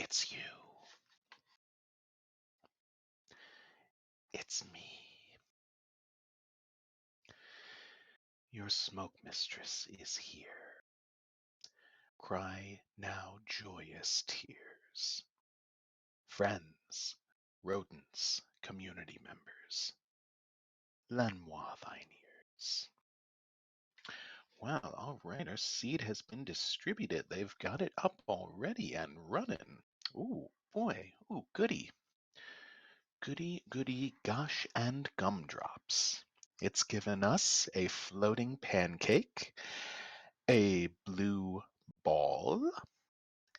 It's you. It's me. Your smoke mistress is here. Cry now joyous tears. Friends, rodents, community members, lend moi thine ears. Wow, all right, our seed has been distributed. They've got it up already and running. Ooh, boy, ooh, goody. Goody, goody, gosh, and gumdrops. It's given us a floating pancake, a blue ball,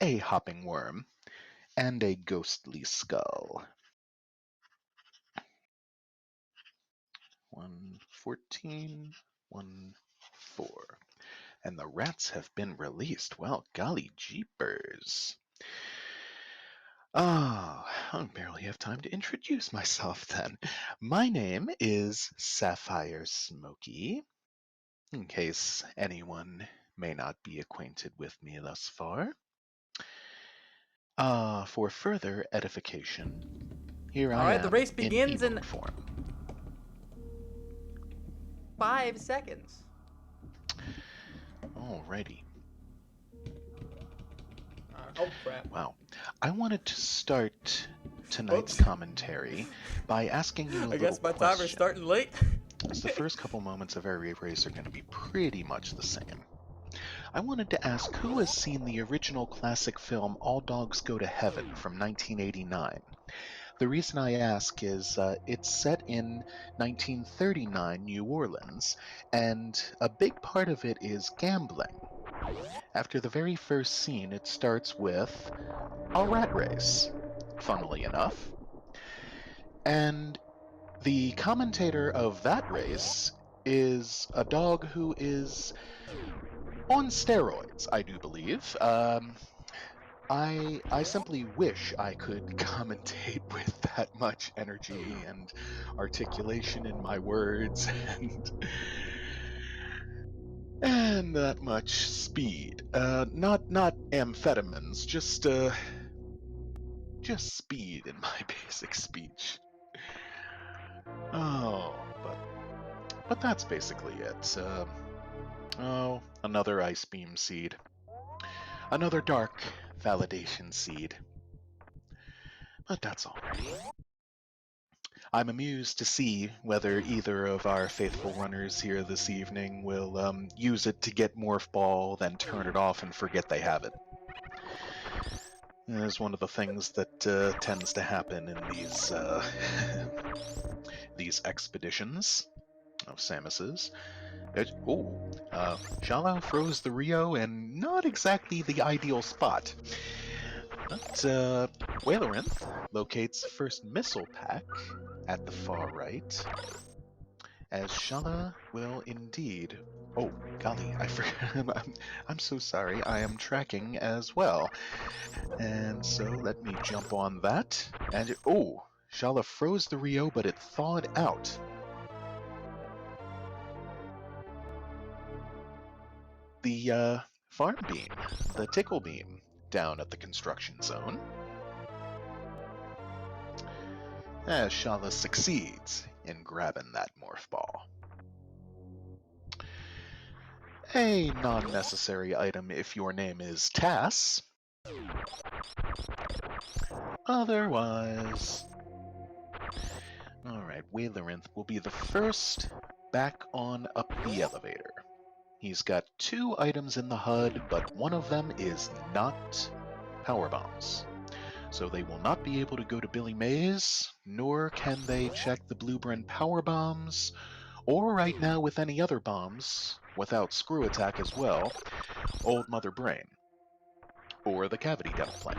a hopping worm, and a ghostly skull. 114, 14. And the rats have been released. Well, golly jeepers. Ah, I barely have time to introduce myself then. My name is Sapphire Smoky, in case anyone may not be acquainted with me thus far. For further edification, here I Alright, am the race in begins in ebook form. 5 seconds. Alrighty. Oh crap. Wow. I wanted to start tonight's Oops. commentary by asking you a I little guess my question. timer's starting late. As the first couple moments of every race are going to be pretty much the same. I wanted to ask who has seen the original classic film All Dogs Go to Heaven from 1989. The reason I ask is it's set in 1939 New Orleans, and a big part of it is gambling. After the very first scene, it starts with a rat race, funnily enough. And the commentator of that race is a dog who is on steroids, I do believe. I simply wish I could commentate with that much energy and articulation in my words and that much speed. Not amphetamines, just speed in my basic speech. Oh, but that's basically it. Oh, another ice beam seed. Another dark validation seed. But that's alright. I'm amused to see whether either of our faithful runners here this evening will use it to get Morph Ball, then turn it off and forget they have it. It's one of the things that tends to happen in these these expeditions of Samus's. Shala froze the Rio in not exactly the ideal spot. But Whalerynth locates first missile pack at the far right, as Shala will indeed. Oh, golly, I forgot. I'm so sorry. I am tracking as well. And so let me jump on that. And Shala froze the Rio, but it thawed out. The farm beam, the tickle beam, down at the construction zone. As Shala succeeds in grabbing that morph ball. A non-necessary item if your name is Tass. Otherwise... Alright, Whalerynth will be the first back on up the elevator. He's got 2 items in the HUD, but one of them is not power bombs. So they will not be able to go to Billy Mays, nor can they check the Bluebrand power bombs, or right now with any other bombs, without Screw Attack as well, Old Mother Brain, or the Cavity Depth Plan.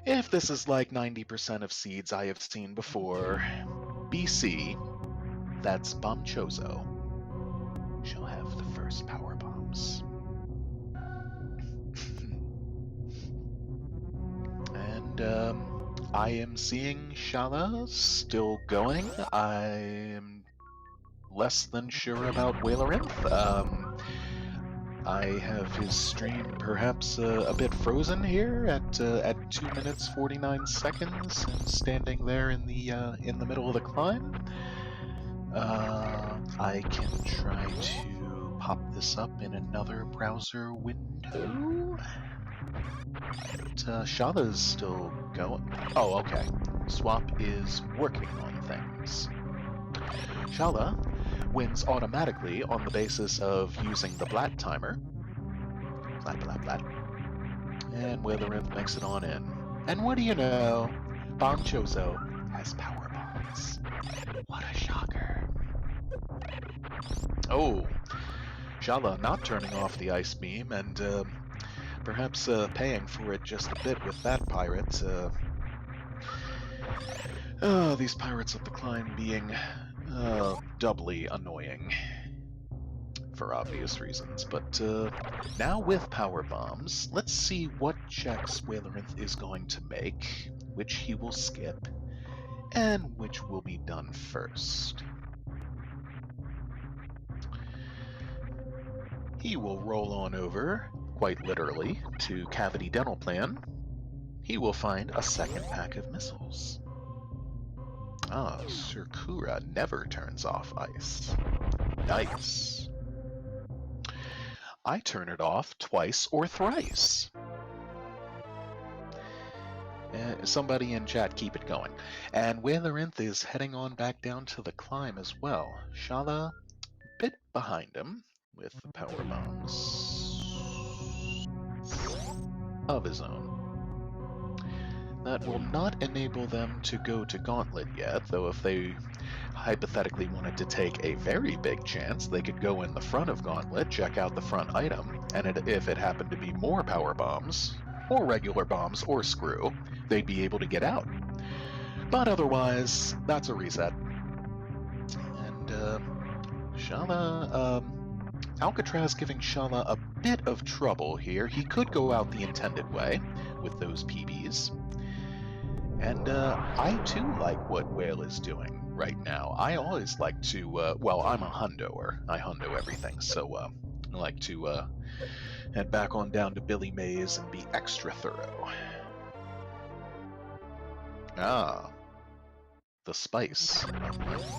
If this is like 90% of seeds I have seen before, BC, that's Bombchozo, shall have the first power bombs. And I am seeing Shala still going. I am less than sure about Whalerynth. I have his stream perhaps a bit frozen here at 2 minutes 49 seconds, and standing there in the middle of the climb. I can try to pop this up in another browser window. But Shala's still going. Oh, okay. Swap is working on things. Shala wins automatically on the basis of using the Blat timer. Blat, blat, blat. And Whalerynth makes it on in. And what do you know? Bonchozo has power bombs. What a shocker. Oh, Shala not turning off the ice beam and perhaps paying for it just a bit with that pirate. These pirates of the climb being doubly annoying for obvious reasons. But now with power bombs, let's see what checks Whalerynth is going to make, which he will skip, and which will be done first. He will roll on over, quite literally, to Cavity Dental Plan. He will find a second pack of missiles. Ah, Surkura never turns off ice. Nice. I turn it off twice or thrice. Somebody in chat keep it going. And Whalerynth is heading on back down to the climb as well. Shala a bit behind him with the power bombs of his own. That will not enable them to go to Gauntlet yet, though if they hypothetically wanted to take a very big chance, they could go in the front of Gauntlet, check out the front item, and if it happened to be more power bombs, or regular bombs, or screw, they'd be able to get out. But otherwise, that's a reset. And Shala, Alcatraz giving Shala a bit of trouble here. He could go out the intended way with those PBs. And I too like what Whale is doing right now. I always like to, well, I'm a hundoer. I hundo everything, so I like to head back on down to Billy Mays and be extra thorough. Ah, the spice of life.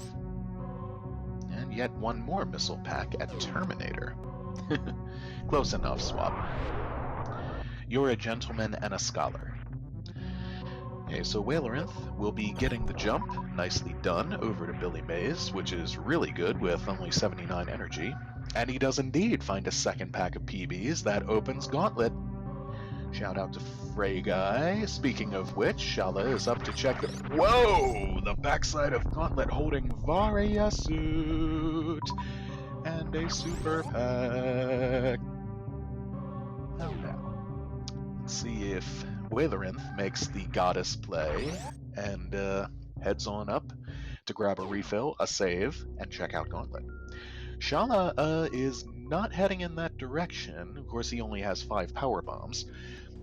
And yet one more missile pack at Terminator. Close enough, Swap. You're a gentleman and a scholar. Okay, so Whalerynth will be getting the jump, nicely done, over to Billy Mays, which is really good with only 79 energy. And he does indeed find a second pack of PBs that opens Gauntlet. Shout out to Frey Guy. Speaking of which, Shala is up to check the... Whoa! The backside of Gauntlet holding Varia suit and a super pack. Oh no. Let's see if Whalerynth makes the goddess play and heads on up to grab a refill, a save, and check out Gauntlet. Shala is not heading in that direction. Of course, he only has 5 power bombs.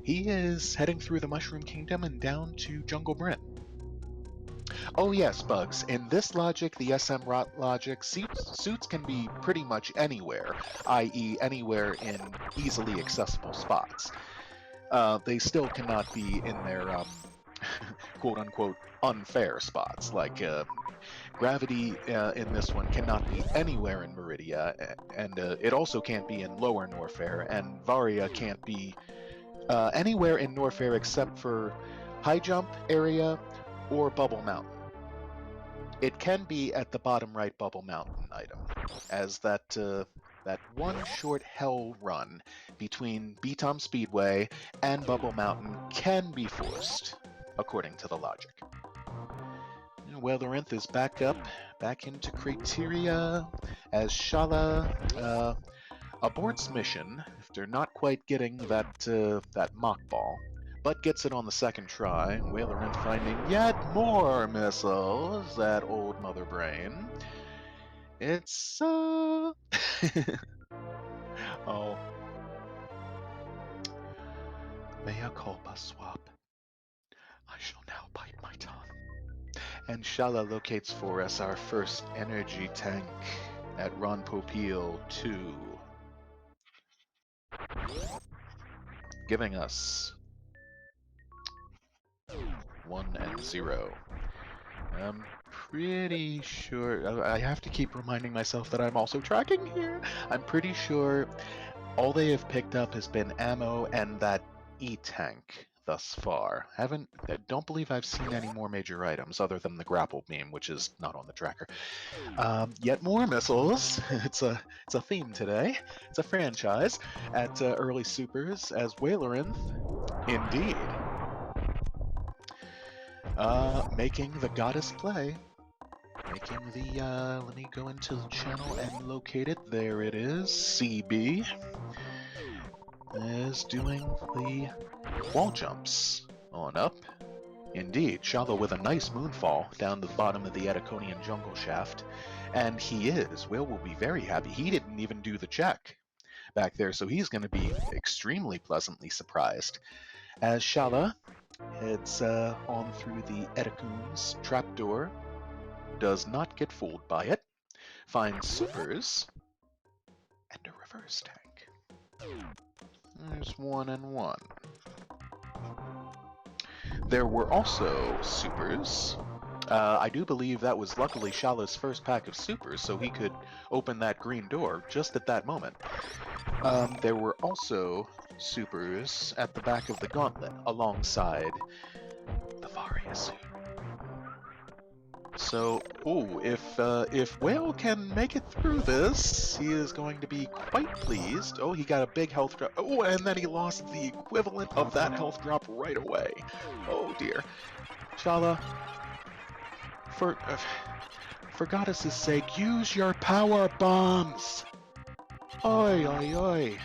He is heading through the Mushroom Kingdom and down to Jungle Bryn. Oh yes, Bugs. In this logic, the SMRAT logic, suits can be pretty much anywhere, i.e. anywhere in easily accessible spots. They still cannot be in their quote-unquote unfair spots. Like gravity in this one cannot be anywhere in Meridia, and it also can't be in Lower Norfair, and Varia can't be anywhere in Norfair except for High Jump area or Bubble Mountain. It can be at the bottom right Bubble Mountain item, as that one short hell run between Betom Speedway and Bubble Mountain can be forced, according to the logic. Whalerynth is back into Crateria, as Shala aborts mission after not quite getting that mock ball, but gets it on the second try. Whalerynth finding yet more missiles at Old Mother Brain. It's oh. Mea culpa, Swap. I shall now bite my tongue. And Shala locates for us our first energy tank at Ron Popeil 2. giving us 1 and 0. I'm pretty sure. I have to keep reminding myself that I'm also tracking here. I'm pretty sure all they have picked up has been ammo and that E-tank thus far. Don't believe I've seen any more major items other than the grapple beam, which is not on the tracker. Yet more missiles. It's a theme today. It's a franchise at early supers as Whalerynth. Indeed. Making the goddess play. Making the, let me go into the channel and locate it. There it is. CB is doing the wall jumps on up. Indeed, Shala with a nice moonfall down the bottom of the Ediconian jungle shaft. And he is. Will be very happy. He didn't even do the check back there, so he's going to be extremely pleasantly surprised. As Shala heads on through the Edicoon's trapdoor, does not get fooled by it, finds supers, and a reverse tank. There's 1 and 1. There were also supers. I do believe that was luckily Shala's first pack of supers, so he could open that green door just at that moment. There were also supers at the back of the gauntlet alongside the Varia suit. So, if Whale can make it through this, he is going to be quite pleased. Oh, he got a big health drop. Oh, and then he lost the equivalent of that health drop right away. Oh dear. Shala, for goddess's sake, use your power bombs! Oi, oi, oi.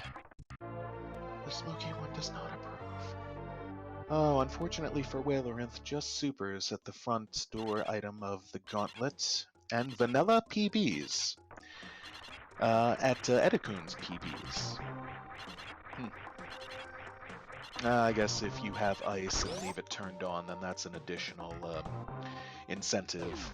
The smoky one does not approve. Oh, unfortunately for Whalerynth, just supers at the front door item of the gauntlet, and vanilla PBs at Edicoon's PBs. I guess if you have ice and leave it turned on, then that's an additional incentive.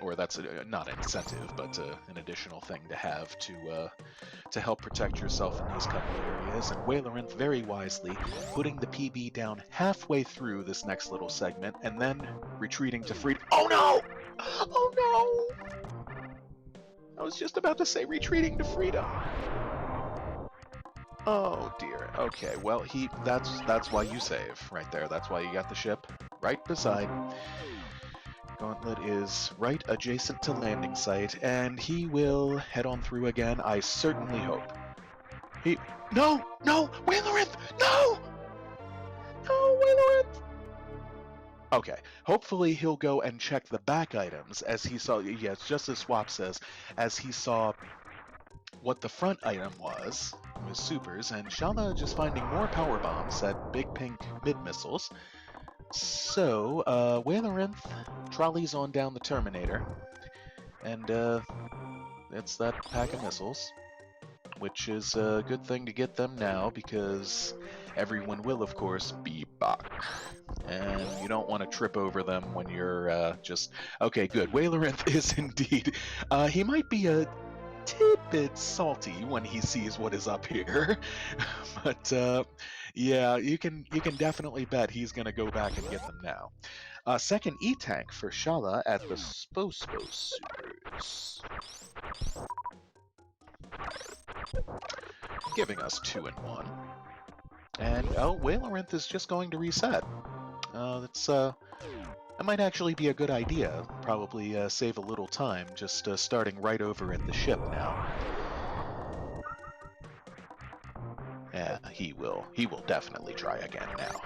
Or that's not an incentive, but an additional thing to have to help protect yourself in these couple areas. And Whalerynth very wisely putting the PB down halfway through this next little segment, and then retreating to freedom. Oh no! Oh no! I was just about to say retreating to freedom. Oh dear. Okay, well that's why you save right there. That's why you got the ship right beside. Gauntlet is right adjacent to landing site, and he will head on through again, I certainly hope. No! No! Whalerynth! No! No, Whalerynth! Okay, hopefully he'll go and check the back items as he saw, yes, just as Swap says, as he saw what the front item was supers, and Shala just finding more power bombs at Big Pink mid-missiles. So, Whalerynth trolleys on down the Terminator, and it's that pack of missiles, which is a good thing to get them now, because everyone will, of course, be back. And you don't want to trip over them when you're just... Okay, good. Whalerynth is indeed... he might be a tidbit salty when he sees what is up here, but yeah, you can definitely bet he's gonna go back and get them now. Second E-tank for Shala at the Spo supers, giving us 2 and 1. And oh, Whalerynth is just going to reset. That might actually be a good idea. Probably save a little time, just starting right over at the ship now. Yeah, he will definitely try again now.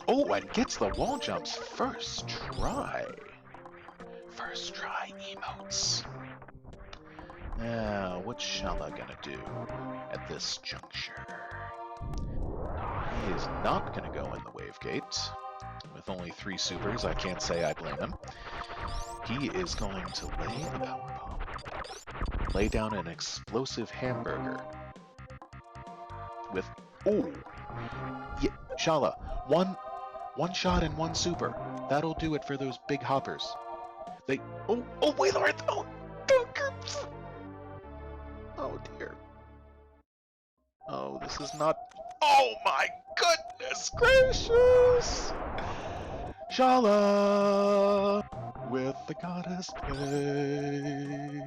Oh, and gets the wall jumps first try. First try emotes. Now, what's Shala gonna do at this juncture? He is not gonna go in the wave gate. With only 3 supers, I can't say I blame him. He is going to lay a power bomb. Lay down an explosive hamburger. With... Oh! Yeah, Shala, one shot and 1 super. That'll do it for those big hoppers. Oh, Whalerynth! Oh dear. Oh, this is not... Oh my goodness gracious! Shala! With the goddess blades.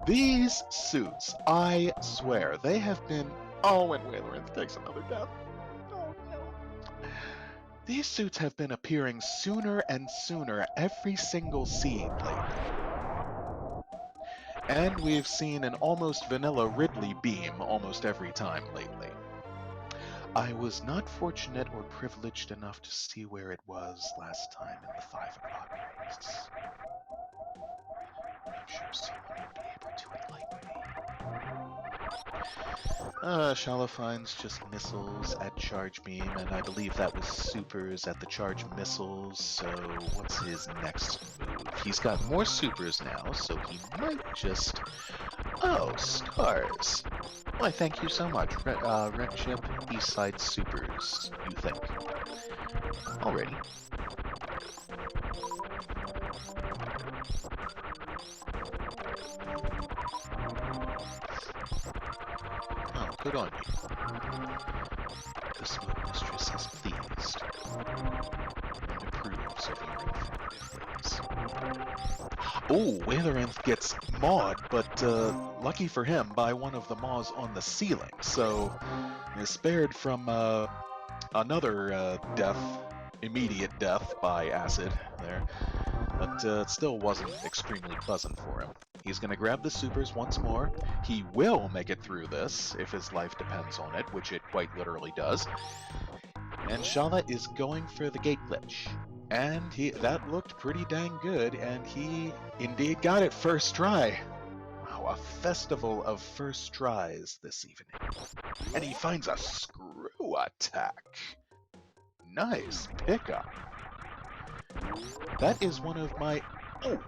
These suits, I swear, they have been... Oh, and Whalerynth takes another death. Oh no. These suits have been appearing sooner and sooner every single scene lately. And we've seen an almost vanilla Ridley beam almost every time lately. I was not fortunate or privileged enough to see where it was last time in the 5 o'clock race. I'm sure someone will be able to enlighten me. Shala finds just missiles at charge beam, and I believe that was supers at the charge missiles, so what's his next move? He's got more supers now, so he might just... Oh, stars! Why, thank you so much, Wreck Ship Eastside Supers, you think. Alrighty. Oh, good on you. The Smoke Mistress is pleased and approves of your informative ways. Oh, Whalerynth gets mauled, but lucky for him, by one of the maws on the ceiling, so is spared from another death, immediate death by acid there, but it still wasn't extremely pleasant for him. He's going to grab the supers once more. He will make it through this if his life depends on it, which it quite literally does. And Shala is going for the gate glitch. And that looked pretty dang good, and he indeed got it first try. Wow, a festival of first tries this evening. And he finds a screw attack. Nice pickup. That is one of my... Oh!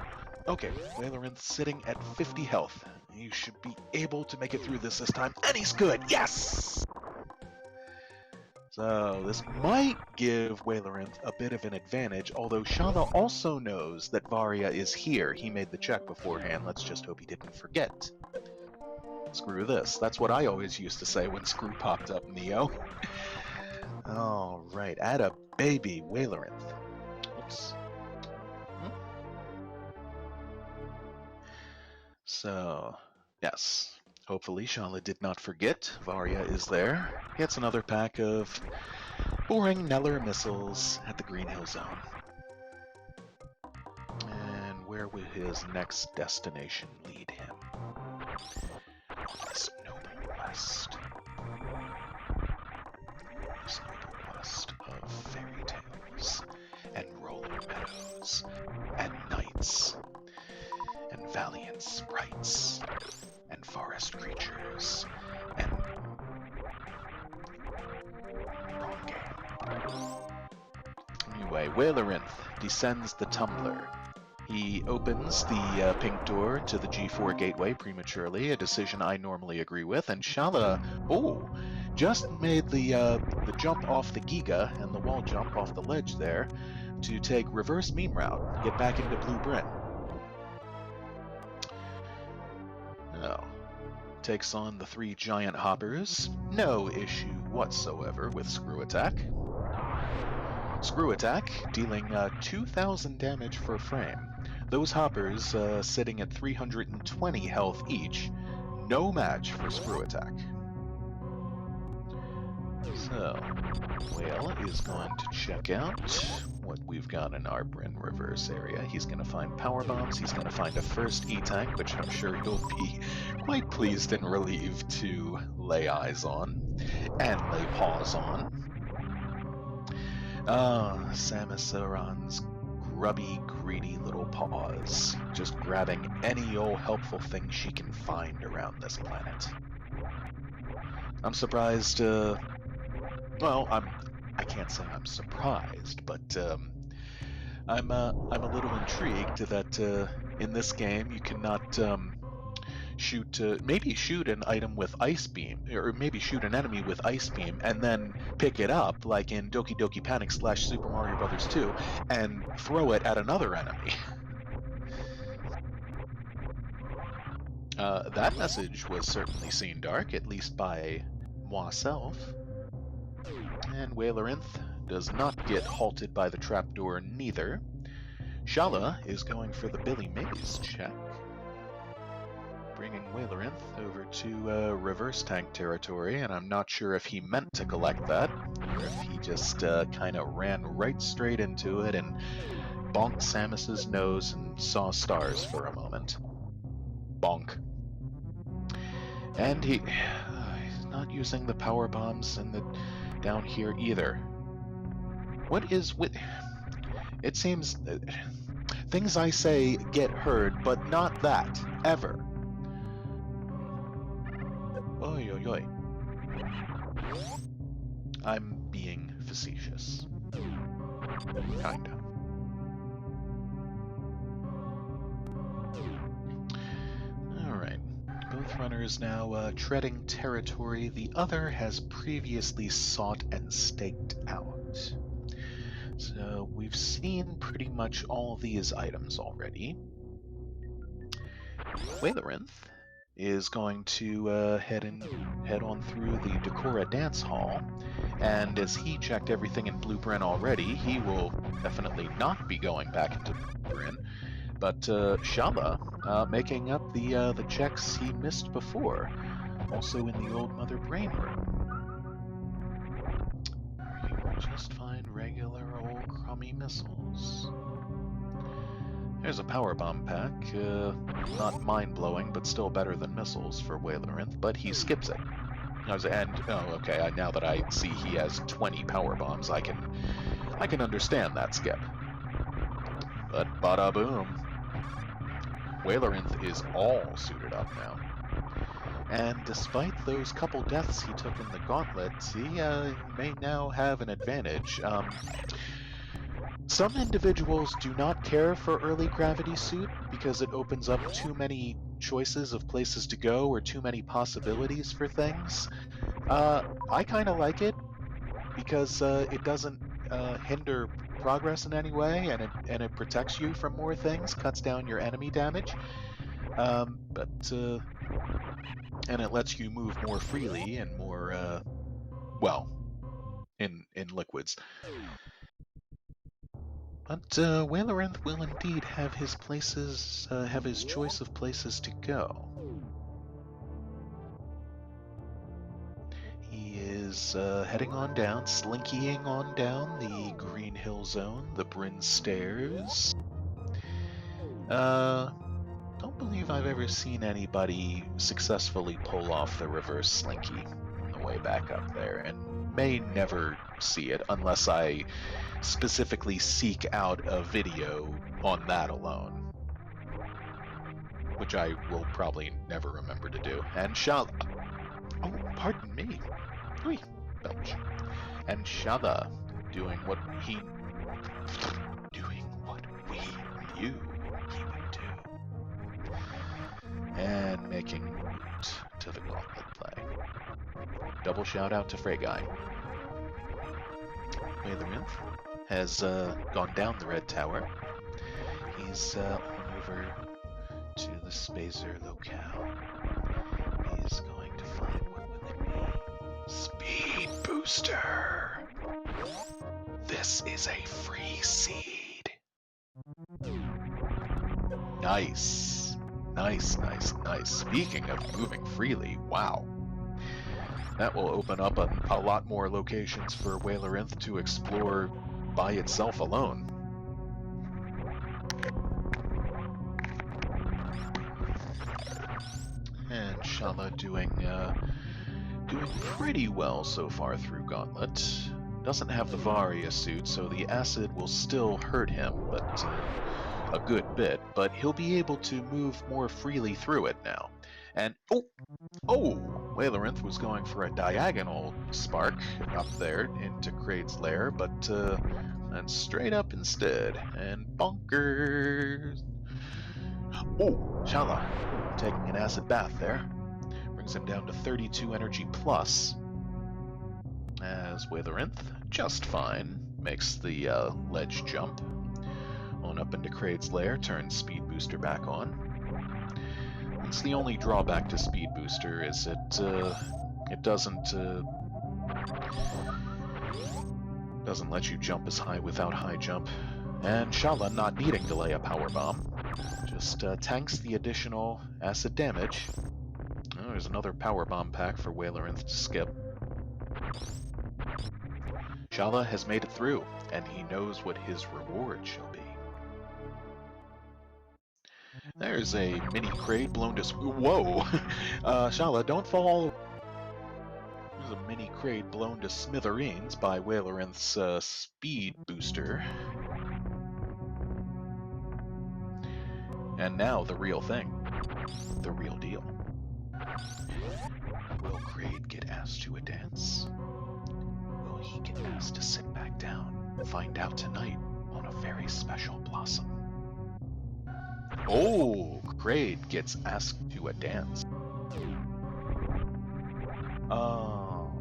Okay, Whalerynth sitting at 50 health. You should be able to make it through this time. And he's good! Yes! So this might give Whalerynth a bit of an advantage, although Shala also knows that Varia is here. He made the check beforehand. Let's just hope he didn't forget. Screw this. That's what I always used to say when Screw popped up, Neo. Alright, add a baby Whalerynth. Oops. So, yes. Hopefully Shala did not forget. Varia is there. Gets another pack of boring Neller missiles at the Green Hill Zone. And where will his next destination lead him? On this noble quest. This noble quest of fairy tales, and roller meadows, and knights, and valiant sprites, and forest creatures, and... wrong game. Anyway, Whalerynth descends the tumbler. He opens the pink door to the G4 gateway prematurely, a decision I normally agree with, and Shala, just made the jump off the Giga and the wall jump off the ledge there to take reverse meme route, get back into Blue Bryn. No. Takes on the 3 giant hoppers, no issue whatsoever with Screw Attack. Screw Attack, dealing 2,000 damage per frame. Those hoppers sitting at 320 health each, no match for Screw Attack. So, Whale is going to check out what we've got in our Bryn Reverse area. He's going to find power bombs, he's going to find a first E-Tank, which I'm sure you'll be quite pleased and relieved to lay eyes on, and lay paws on. Samus Aran's grubby, greedy little paws, just grabbing any old helpful thing she can find around this planet. I'm surprised, well, I can't say I'm surprised, but I'm a little intrigued that in this game you cannot maybe shoot an item with Ice Beam, or maybe shoot an enemy with Ice Beam and then pick it up, like in Doki Doki Panic / Super Mario Bros. 2, and throw it at another enemy. That message was certainly seen dark, at least by myself. And Whalerynth does not get halted by the trapdoor neither. Shala is going for the Billy Mays check, bringing Whalerynth over to reverse tank territory, and I'm not sure if he meant to collect that, or if he just kind of ran right straight into it and bonked Samus's nose and saw stars for a moment. Bonk. And he's not using the power bombs down here either. What is with... It seems... things I say get heard, but not that. Ever. Oi, oi, oi. I'm being facetious. Kinda. Alright. Both runners now treading territory the other has previously sought and staked out. So we've seen pretty much all these items already. Whalerynth is going to head on through the Decora Dance Hall, and as he checked everything in Blueprint already, he will definitely not be going back into Blueprint. But Shala making up the checks he missed before, also in the old Mother Brain room. You will just find regular old crummy missiles. There's a power bomb pack, not mind-blowing, but still better than missiles for Whalerynth, but he skips it. Now that I see he has 20 power bombs, I can understand that skip. But bada boom. Whalerynth is all suited up now. And despite those couple deaths he took in the gauntlet, he may now have an advantage. Some individuals do not care for early gravity suit because it opens up too many choices of places to go or too many possibilities for things. I kind of like it because it doesn't hinder progress in any way, and it protects you from more things, cuts down your enemy damage. And it lets you move more freely and more in liquids. But Whalerynth will indeed have his choice of places to go. He is heading on down, slinkying on down the Green Hill Zone, the Bryn Stairs. Don't believe I've ever seen anybody successfully pull off the reverse slinky on the way back up there, and may never see it unless I specifically seek out a video on that alone, which I will probably never remember to do. And Shala... Oh, pardon me. Oi, belch. And Shala doing what we knew he would do. And making it to the gauntlet play. Double shout out to Frey Guy. Whalerynth has gone down the red tower. He's on over to the Spacer locale. He's going to find, what will it be? Speed Booster! This is a free seed. Nice. Nice, nice, nice. Speaking of moving freely, wow. That will open up a lot more locations for Whalerynth to explore by itself alone. And Shala doing pretty well so far through Gauntlet. Doesn't have the Varia suit, so the acid will still hurt him, but a good bit. But he'll be able to move more freely through it now. And Whalerynth was going for a diagonal spark up there into Kraid's lair, but went straight up instead. And bonkers! Oh, Shala taking an acid bath there. Brings him down to 32 energy plus. As Whalerynth, just fine, makes the ledge jump on up into Kraid's lair, turns speed booster back on. It's the only drawback to Speed Booster is it doesn't let you jump as high without high jump. And Shala, not needing to lay a power bomb, just tanks the additional acid damage. Oh, there's another power bomb pack for Whalerynth to skip. Shala has made it through, and he knows what his reward shall be. There's a mini crate blown to... Whoa! Shala, don't fall... There's a mini crate blown to smithereens by Whalerynth's speed booster. And now the real thing. The real deal. Will Kraid get asked to a dance? Will he get asked to sit back down? Find out tonight on a very special Blossom. Oh, Kraid gets asked to a dance. Oh.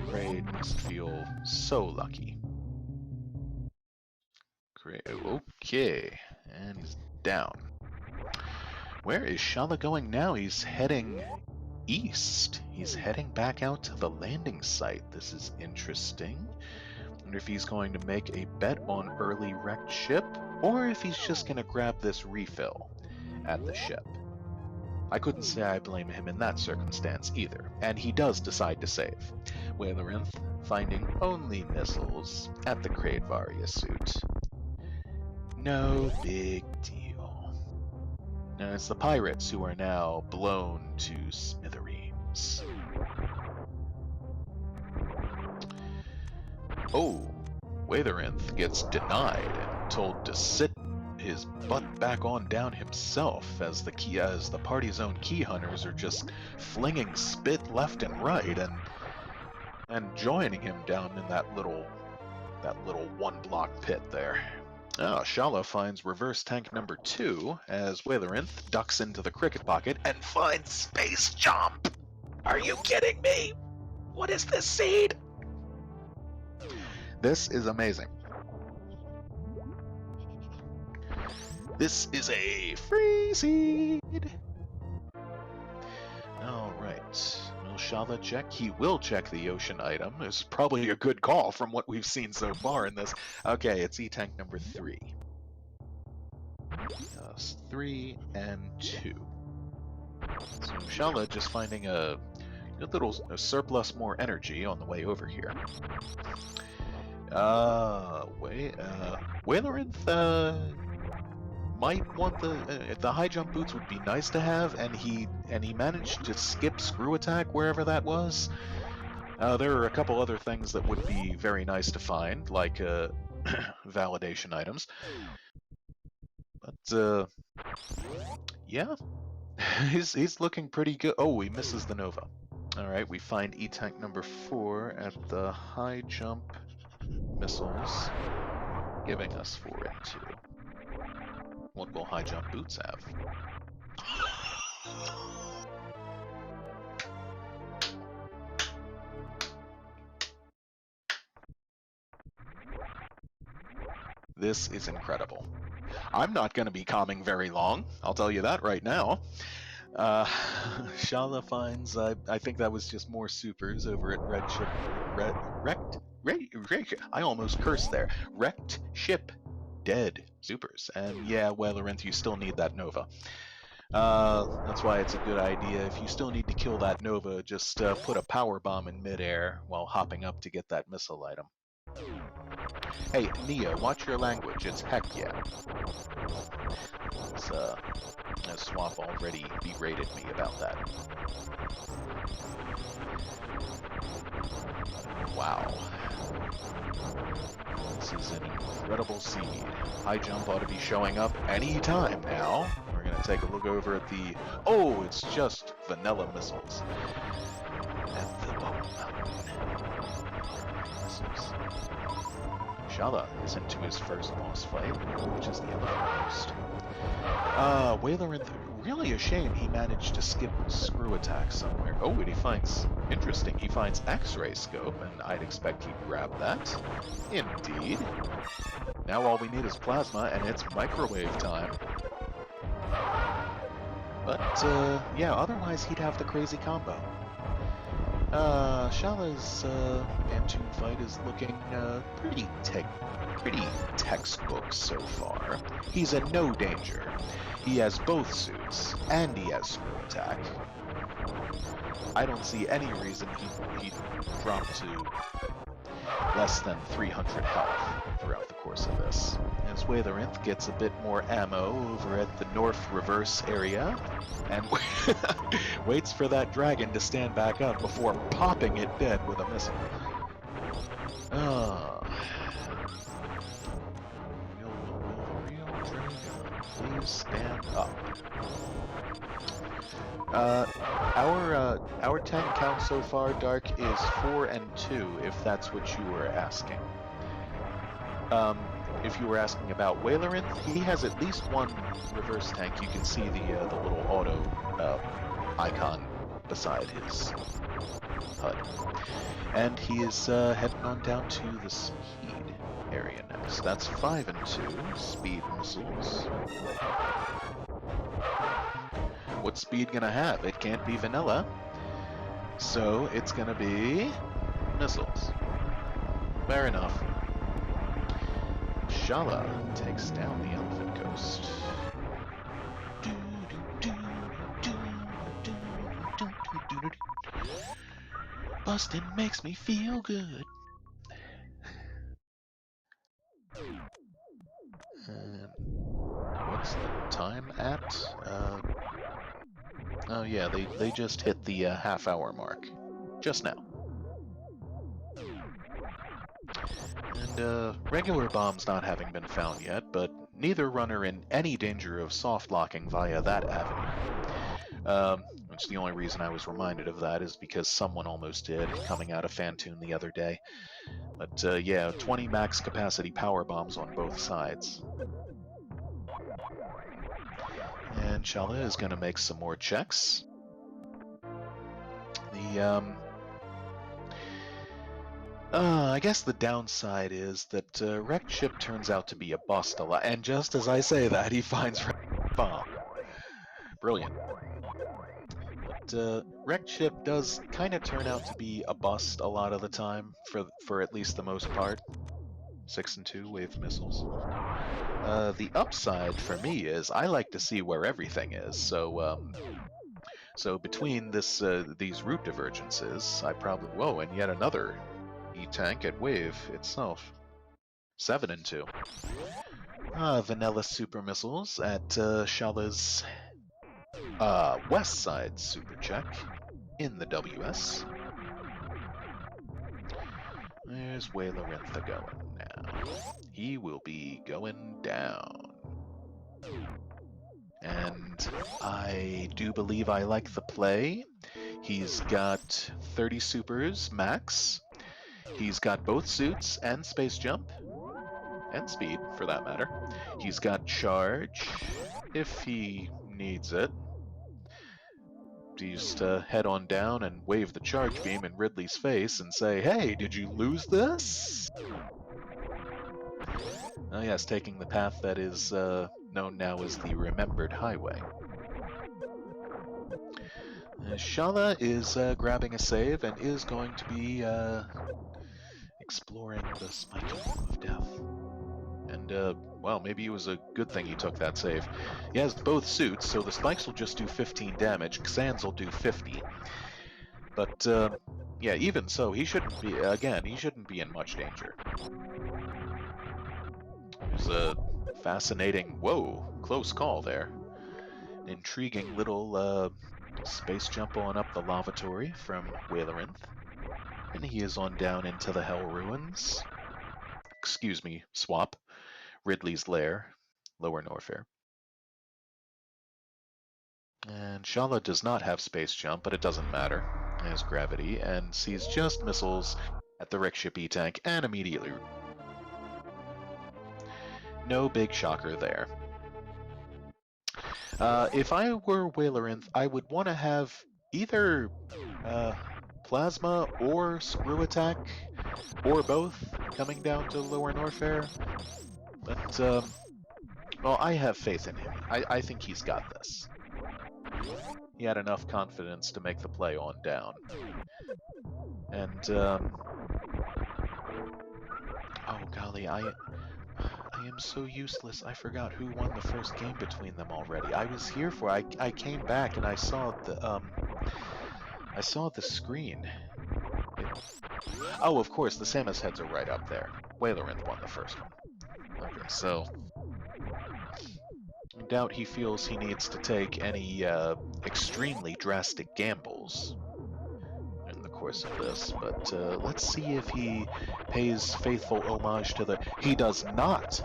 Kraid must feel so lucky. Kraid, okay, and he's down. Where is Shala going now? He's heading east. He's heading back out to the landing site. This is interesting. I wonder if he's going to make a bet on early wrecked ship, or if he's just going to grab this refill at the ship. I couldn't say I blame him in that circumstance either, and he does decide to save. Whalerynth finding only missiles at the Kraidvaria suit. No big deal. Now it's the pirates who are now blown to smithereens. Oh, Whalerynth gets denied and told to sit his butt back on down himself as the party's own key hunters are just flinging spit left and right and joining him down in that little one block pit there. Oh, Shala finds reverse tank number 2 as Whalerynth ducks into the cricket pocket and finds space jump. Are you kidding me? What is this seed? This is amazing. This is a free seed. Alright. Will Shala check? He will check the ocean item. It's probably a good call from what we've seen so far in this. Okay, it's E-Tank number 3. 3 and 2. So Shala just finding a surplus more energy on the way over here. Whalerynth, might want the high jump boots would be nice to have, and he managed to skip screw attack wherever that was. There are a couple other things that would be very nice to find, like validation items. But yeah, he's looking pretty good. Oh, he misses the Nova. All right, we find E-Tank number 4 at the high jump missiles, giving us 4 and 2. What will high jump boots have? This is incredible. I'm not going to be calming very long, I'll tell you that right now. Shala finds, I think that was just more supers over at I almost cursed there. Wrecked ship. Dead supers. And yeah, Whalerynth, you still need that Nova. That's why it's a good idea. If you still need to kill that Nova, just put a power bomb in midair while hopping up to get that missile item. Hey, Neo, watch your language. It's heck yeah. Swamp already berated me about that. Wow. This is an incredible seed. High jump ought to be showing up any time now. We're going to take a look over at the... Oh, it's just vanilla missiles. At the bottom mountain. Missiles. Shala is into his first boss fight, which is the Elephant Coast. Whalerynth, really a shame he managed to skip screw attack somewhere. Oh, and he finds, interesting, he finds X-ray scope, and I'd expect he'd grab that. Indeed. Now all we need is plasma, and it's microwave time. But, yeah, otherwise he'd have the crazy combo. Shala's Pantoon fight is looking pretty textbook so far. He's in no danger. He has both suits, and he has screw attack. I don't see any reason he'd drop to less than 300 health throughout the course of this. As Whalerynth gets a bit more ammo over at the north reverse area, and waits for that dragon to stand back up before popping it dead with a missile. Will the real dragon please stand up? Our 10 count so far, Dark, is 4 and 2, if that's what you were asking. If you were asking about Whalerynth, he has at least one reverse tank. You can see the little auto icon beside his HUD. And he is heading on down to the speed area next. That's 5 and 2, speed missiles. What's speed gonna have? It can't be vanilla. So it's gonna be missiles. Fair enough. Shala takes down the Elephant Coast. Bustin' makes me feel good. And what's the time at? Oh yeah, they just hit the half-hour mark. Just now. And regular bombs not having been found yet, but neither runner in any danger of soft-locking via that avenue. Which the only reason I was reminded of that is because someone almost did, coming out of Fantoon the other day. But yeah, 20 max capacity power bombs on both sides. And Shala is going to make some more checks. I guess the downside is that wrecked ship turns out to be a bust a lot, and just as I say that, he finds bomb. Brilliant. But wrecked ship does kind of turn out to be a bust a lot of the time, for at least the most part. 6 and 2 wave missiles. The upside for me is I like to see where everything is, so between these route divergences, I probably... Whoa, and yet another E-tank at wave itself. 7 and 2. Vanilla super missiles at Shala's west side super check in the WS. There's Whalerynth going now. He will be going down. And I do believe I like the play. He's got 30 supers max. He's got both suits and space jump. And speed, for that matter. He's got charge, if he needs it. Just head on down and wave the charge beam in Ridley's face and say, "Hey, did you lose this?" Oh yes, taking the path that is known now as the Remembered Highway. Shala is grabbing a save and is going to be exploring the spiking of death. And, well, maybe it was a good thing he took that save. He has both suits, so the spikes will just do 15 damage, Xans will do 50. But, yeah, even so, he shouldn't be, again, he shouldn't be in much danger. There's a fascinating, whoa, close call there. Intriguing little, space jump on up the lavatory from Whalerynth. And he is on down into the Hell Ruins. Excuse me, swap. Ridley's Lair, Lower Norfair. And Shala does not have space jump, but it doesn't matter. He has gravity and sees just missiles at the wreck ship E-tank and immediately... No big shocker there. If I were Whalerynth, I would want to have either plasma or screw attack, or both, coming down to Lower Norfair. But, well, I have faith in him. I think he's got this. He had enough confidence to make the play on down. And, oh golly, I am so useless. I forgot who won the first game between them already. I was here for I came back and I saw the screen. Oh, of course, the Samus heads are right up there. Whalerynth won the first one. Okay, so I doubt he feels he needs to take any extremely drastic gambles in the course of this, but let's see if he pays faithful homage to the... He does not!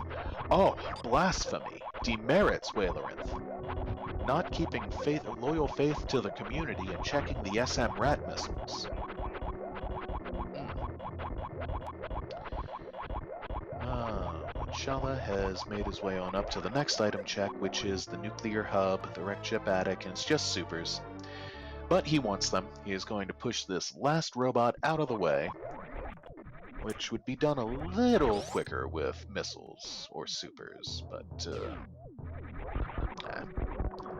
Oh, blasphemy! Demerits Whalerynth. Not keeping loyal faith to the community and checking the SMRAT missiles. Shala has made his way on up to the next item check, which is the nuclear hub, the wrecked ship attic, and it's just supers. But he wants them. He is going to push this last robot out of the way, which would be done a little quicker with missiles or supers, but,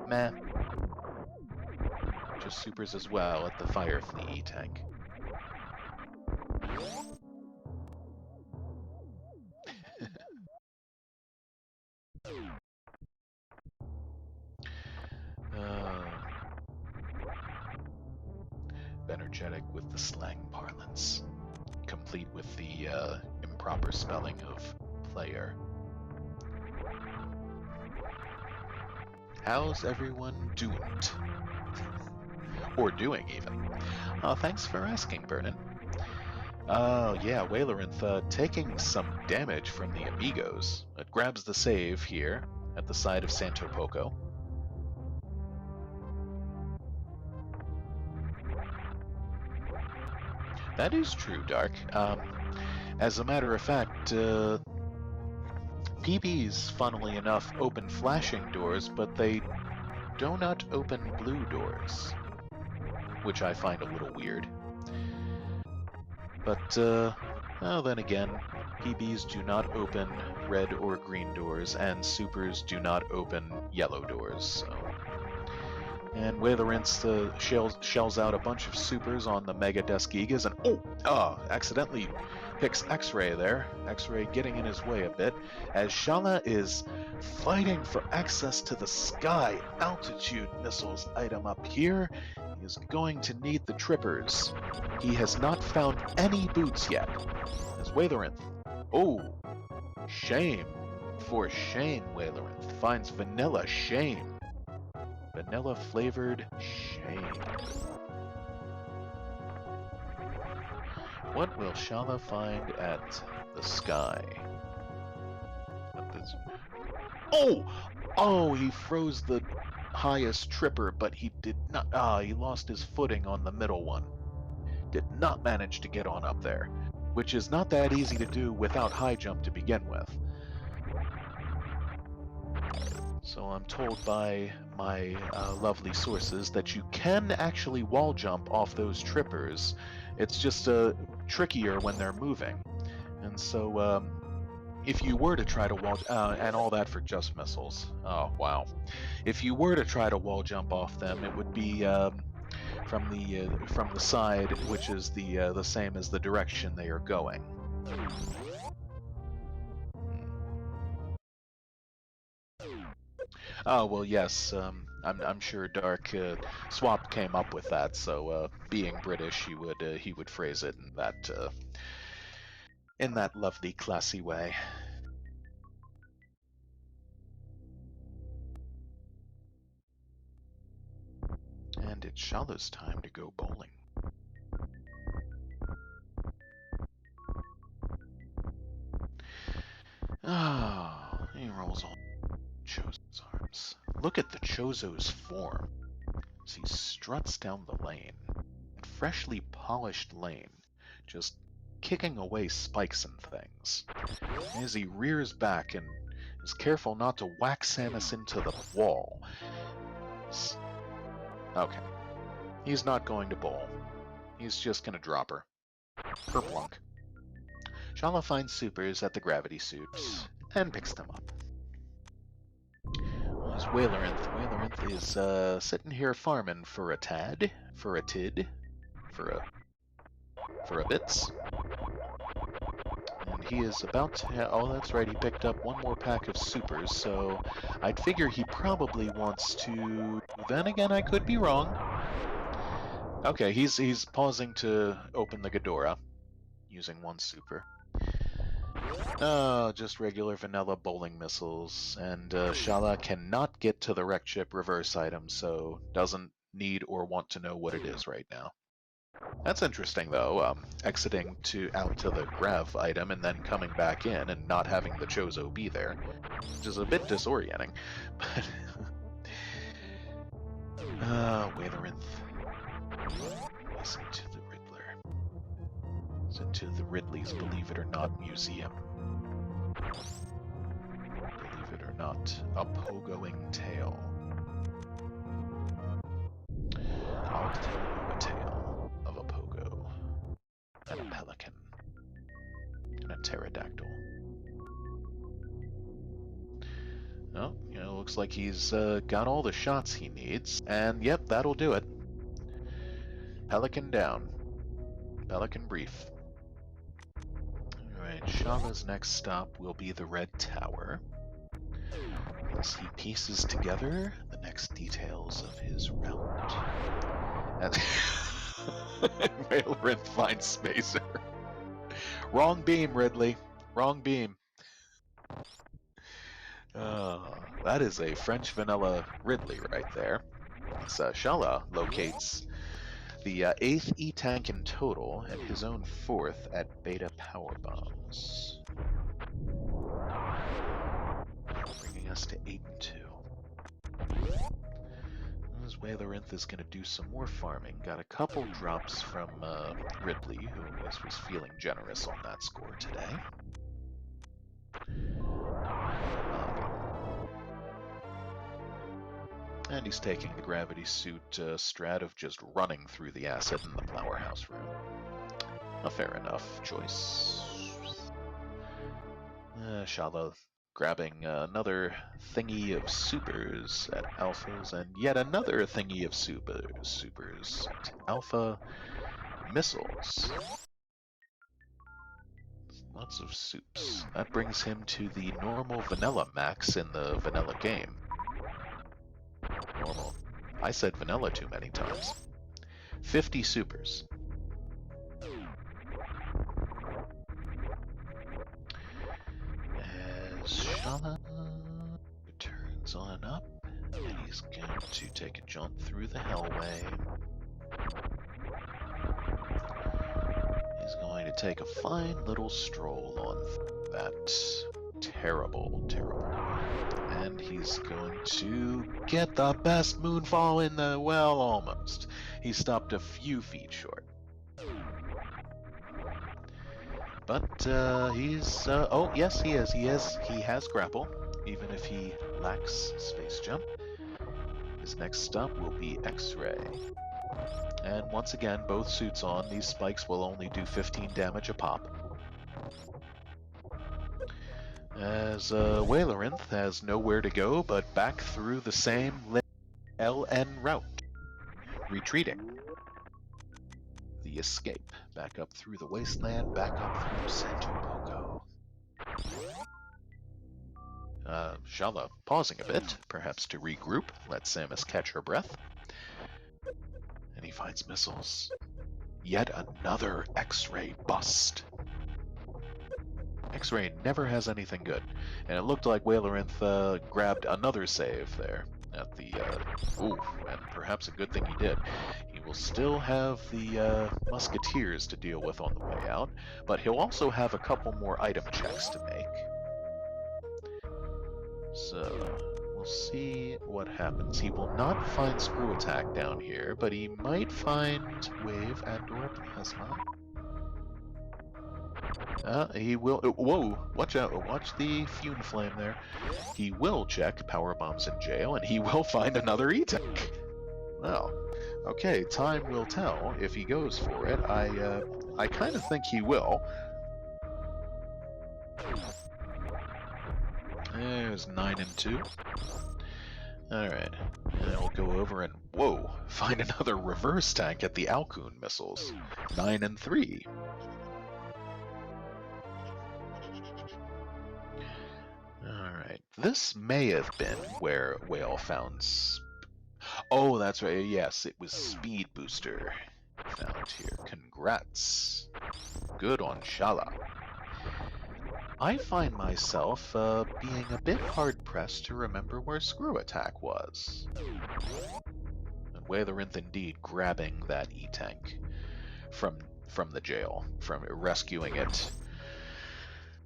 meh. Just supers as well at the fire fleet tank. Energetic with the slang parlance, complete with the improper spelling of player. How's everyone doing? Or doing, even. Thanks for asking, Vernon. Oh, yeah, Whalerynth taking some damage from the amigos. It grabs the save here at the side of Santo Poco. That is true, Dark. As a matter of fact, PBs, funnily enough, open flashing doors, but they do not open blue doors, which I find a little weird. But, well, then again, PBs do not open red or green doors, and supers do not open yellow doors, so... And Whalerynth shells out a bunch of supers on the Mega Deskigas, and accidentally picks X-Ray there. X-Ray getting in his way a bit, as Shala is fighting for access to the sky altitude missiles item up here. He is going to need the trippers. He has not found any boots yet. As Whalerynth, shame. For shame, Whalerynth finds vanilla shame. Vanilla-flavored shame. What will Shala find at the sky? Oh, he froze the highest tripper, but he did not... he lost his footing on the middle one. Did not manage to get on up there, which is not that easy to do without high jump to begin with. So I'm told by my lovely sources that you can actually wall jump off those trippers. It's just trickier when they're moving. And so if you were to try to wall... and all that for just missiles. Oh, wow. If you were to try to wall jump off them, it would be from the side, which is the same as the direction they are going. Oh, well, yes, I'm sure Dark Swap came up with that, so being British, he would phrase it in that lovely, classy way. And it's Shala's time to go bowling. He rolls on Chozo's arms. Look at the Chozo's form as he struts down the lane. Freshly polished lane, just kicking away spikes and things. As he rears back and is careful not to whack Samus into the wall. Okay. He's not going to bowl. He's just going to drop her. Kerplunk. Shala finds supers at the gravity suits and picks them up. There's Whalerynth. Whalerynth is sitting here farming for a tad, for a tid, for a bits. And he is about to oh, that's right, he picked up one more pack of supers, so I'd figure he probably wants to... Then again, I could be wrong. Okay, he's pausing to open the Ghidorah, using one super. Just regular vanilla bowling missiles, and Shala cannot get to the wrecked ship reverse item, so doesn't need or want to know what it is right now. That's interesting, though, exiting out to the Grav item and then coming back in and not having the Chozo be there, which is a bit disorienting. But Whalerynth, listen to the Riddler. Listen to the Ridley's Believe It or Not museum. Believe it or not, a pogoing tale. I'll tell you a tale of a pogo, and a pelican, and a pterodactyl. Oh, looks like he's got all the shots he needs, and yep, that'll do it. Pelican down. Pelican brief. Alright, Shala's next stop will be the Red Tower, as he pieces together the next details of his route. And Whalerynth finds Spacer. Wrong beam, Ridley. Wrong beam. That is a French vanilla Ridley right there. So Shala locates the 8th E-tank in total and his own 4th at beta power bombs. Bringing us to 8 and 2. As Whalerynth is going to do some more farming. Got a couple drops from Ridley, who was feeling generous on that score today. And he's taking the gravity suit strat of just running through the acid in the powerhouse room. A fair enough choice. Shala grabbing another thingy of supers at alphas, and yet another thingy of supers at alpha missiles. Lots of soups. That brings him to the normal vanilla max in the vanilla game. Normal. I said vanilla too many times. 50 supers. As Shala returns on up, and he's going to take a jump through the hellway. He's going to take a fine little stroll on that terrible, terrible room. And he's going to get the best moonfall in the... well, almost. He stopped a few feet short. But he's... oh, yes, he is. He has grapple, even if he lacks space jump. His next stop will be X-ray. And once again, both suits on. These spikes will only do 15 damage a pop. As Whalerynth has nowhere to go but back through the same LN route. Retreating. The escape. Back up through the wasteland, back up through Santo Poco. Shala pausing a bit, perhaps to regroup, let Samus catch her breath. And he finds missiles. Yet another X-ray bust. X-ray never has anything good, and it looked like Whalerynth grabbed another save there at the... ooh, and perhaps a good thing he did. He will still have the musketeers to deal with on the way out, but he'll also have a couple more item checks to make. So, we'll see what happens. He will not find Screw Attack down here, but he might find Wave and/or Plasma. He will... whoa! Watch out! Watch the Fume Flame there. He will check Power Bombs in jail, and he will find another E-Tank. Well, okay, time will tell if he goes for it. I kind of think he will. There's 9 and 2. Alright. And we'll go over and, whoa, find another reverse tank at the Alcoon missiles. 9 and 3. Alright. This may have been where Whale found... Oh, that's right. Yes, it was Speed Booster found here. Congrats. Good on Shala. I find myself being a bit hard-pressed to remember where Screw Attack was. And Whalerynth indeed grabbing that E-Tank from the jail, from rescuing it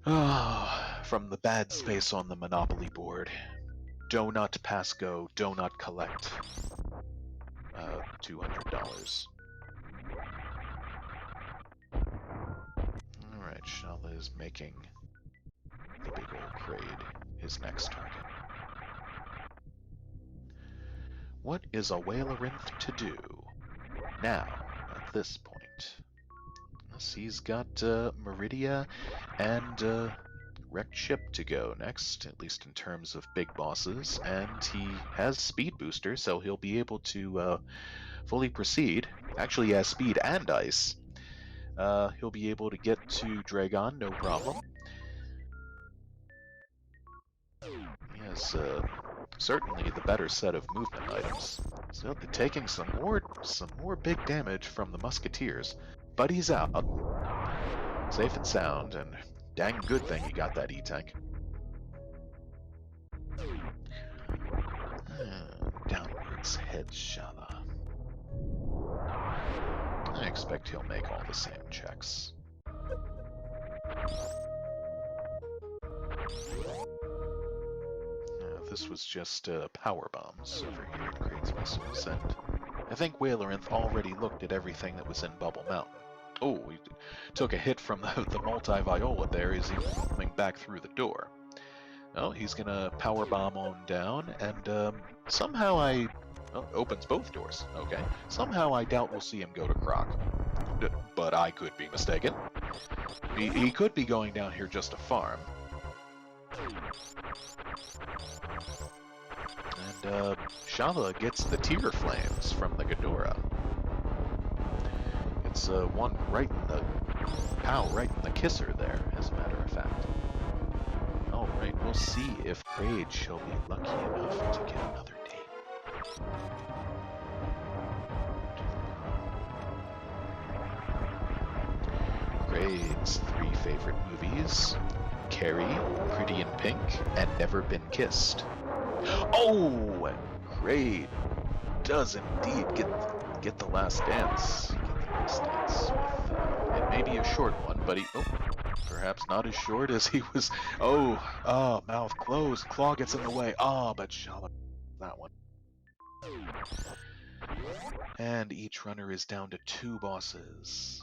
from the bad space on the Monopoly board. Donut pass go, donut collect. $200. Alright, Shala is making the big old Kraid his next target. What is a Whalerynth to do now, at this point? Yes, he's got Meridia and Wrecked Ship to go next, at least in terms of big bosses, and he has Speed Booster, so he'll be able to fully proceed. Actually, he has Speed and Ice. He'll be able to get to Dragon, no problem. He has certainly the better set of movement items. So taking some more big damage from the Musketeers, but he's out, safe and sound, and dang good thing he got that E-Tank. Downwards heads Shala. I expect he'll make all the same checks. This was just power bombs over here at Kraid's missiles, and I think Whalerynth already looked at everything that was in Bubble Mountain. Oh, he took a hit from the multi-viola there as he was coming back through the door. Oh, he's gonna power bomb on down, and somehow opens both doors. Okay, somehow I doubt we'll see him go to Croc, but I could be mistaken. He could be going down here just to farm. And Shala gets the Tear Flames from the Ghidorah. It's one right in the right in the kisser there, as a matter of fact. Alright, we'll see if Kraid shall be lucky enough to get another date. Kraid's 3 favorite movies: Carrie, Pretty in Pink, and Never Been Kissed. Oh, and Kraid does indeed get the last dance. Get the last dance with it may be a short one, but perhaps not as short as he was. Mouth closed. Claw gets in the way. But Shala, that one. And each runner is down to 2 bosses.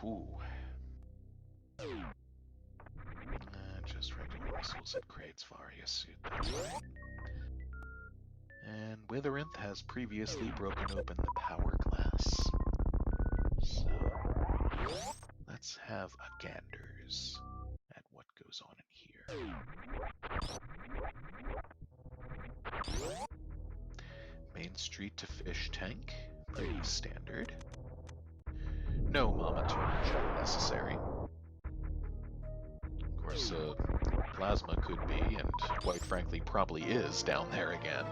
Whew. Just regular missiles at Kraid's Varia suit, that's right. And Whalerynth has previously broken open the power glass. So, let's have a ganders at what goes on in here. Main Street to Fish Tank, pretty standard. No Mama Turtle check necessary. Of course, Plasma could be, and quite frankly probably is, down there again.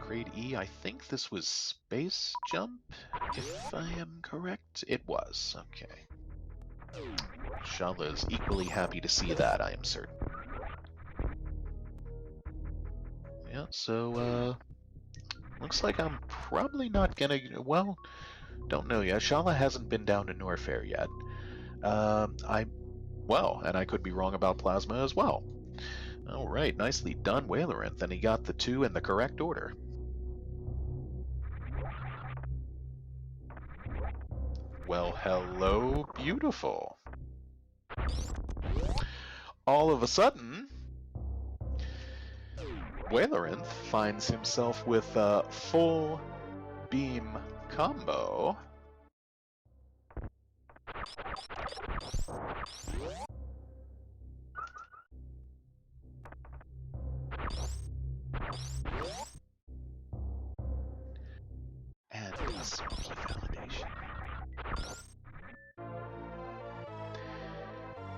Kraid E, I think this was Space Jump, if I am correct. It was, okay. Shala is equally happy to see that, I am certain. Yeah, so, looks like I'm probably not gonna, well, don't know yet. Shala hasn't been down to Norfair yet. And I could be wrong about Plasma as well. Alright, nicely done, Whalerynth, and he got the 2 in the correct order. Well, hello, beautiful. All of a sudden, Whalerynth finds himself with a full beam combo.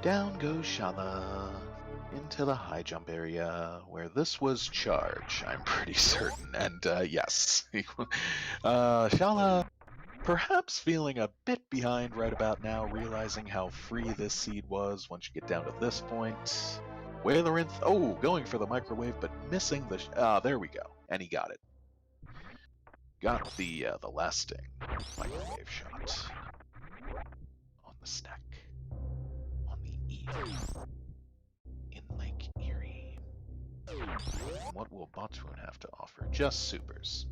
Down goes Shala into the high jump area where this was charge, I'm pretty certain. And yes, Shala perhaps feeling a bit behind right about now, realizing how free this seed was once you get down to this point. Whalerynth, oh, going for the microwave, but missing the. There we go, and he got it. Got the lasting microwave shot on the snack, on the Erie, in Lake Erie. What will Botwoon have to offer? Just supers.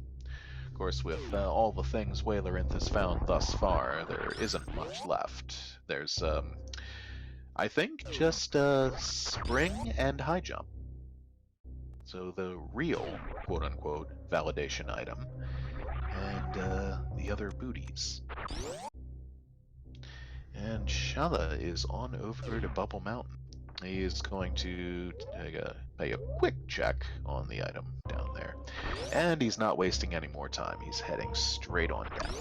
Of course, with all the things Whalerynth has found thus far, there isn't much left. There's, I think, just spring and high jump. So the real, quote-unquote, validation item, and the other booties. And Shala is on over to Bubble Mountain. He is going to pay a quick check on the item down there. And he's not wasting any more time. He's heading straight on down.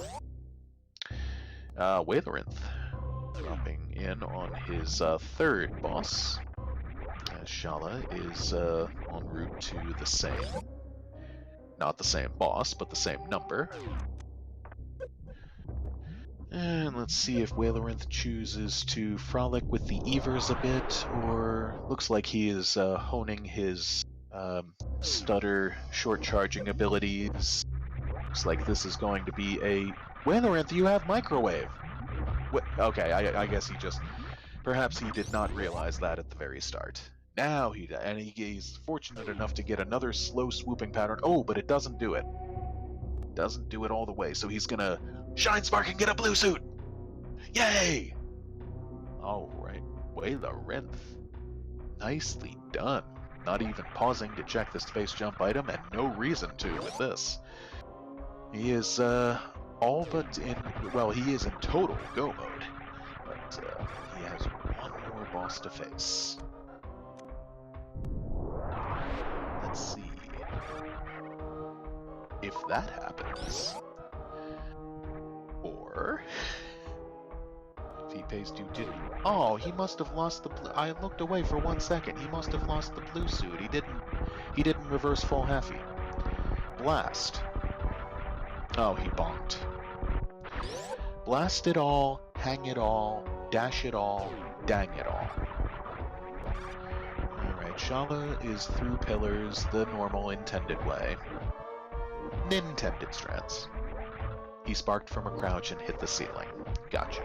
Whalerynth dropping in on his third boss. As Shala is en route to the same, not the same boss, but the same number. And let's see if Whalerynth chooses to frolic with the Evers a bit, or looks like he is honing his stutter short charging abilities. Looks like this is going to be a Whalerynth, you have microwave. Okay, I guess he just perhaps he did not realize that at the very start. Now he's fortunate enough to get another slow swooping pattern. Oh, but it doesn't do it. Doesn't do it all the way, so he's gonna Shine Spark and get a blue suit! Yay! Alright, Whalerynth. Nicely done. Not even pausing to check the space jump item, and no reason to with this. He is all but in, well, he is in total go mode, but he has one more boss to face. Let's see if that happens. Or if he pays due diligence. Oh, he must have lost the blue. I looked away for 1 second. He must have lost the blue suit. He didn't reverse full halfie. Blast. Oh, he bonked. Blast it all, hang it all, dash it all, dang it all. Alright, Shala is through pillars the normal intended way. Nintended strats. He sparked from a crouch and hit the ceiling. Gotcha.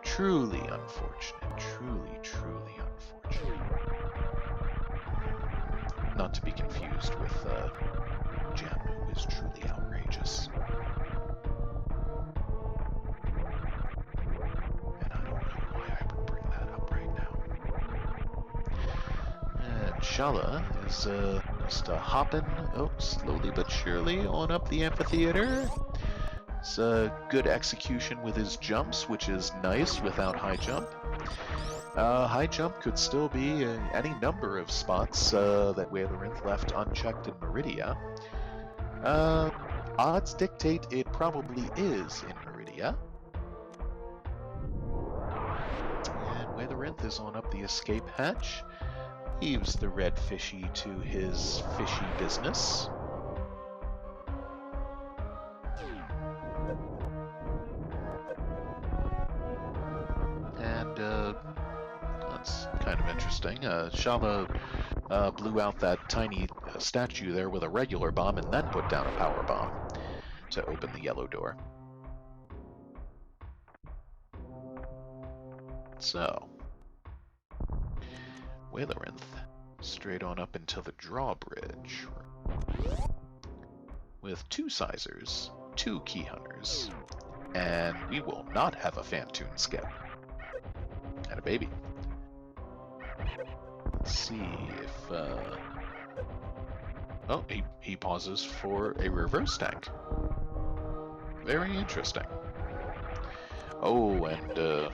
Truly unfortunate. Truly, truly unfortunate. Not to be confused with Gem, who is truly outrageous. And I don't know why I would bring that up right now. And Shala is just hopping, slowly but surely on up the amphitheater. It's a good execution with his jumps, which is nice without high jump. High jump could still be any number of spots that Whalerynth left unchecked in Meridia. Odds dictate it probably is in Meridia. And Whalerynth is on up the escape hatch. Heaves the red fishy to his fishy business. And that's kind of interesting. Shala blew out that tiny statue there with a regular bomb and then put down a power bomb to open the yellow door. So, Whalerynth straight on up into the drawbridge with 2 sizers, 2 key hunters, and we will not have a Fantoon skip. And a baby. Let's see if oh, he pauses for a reverse tank. Very interesting. Oh, and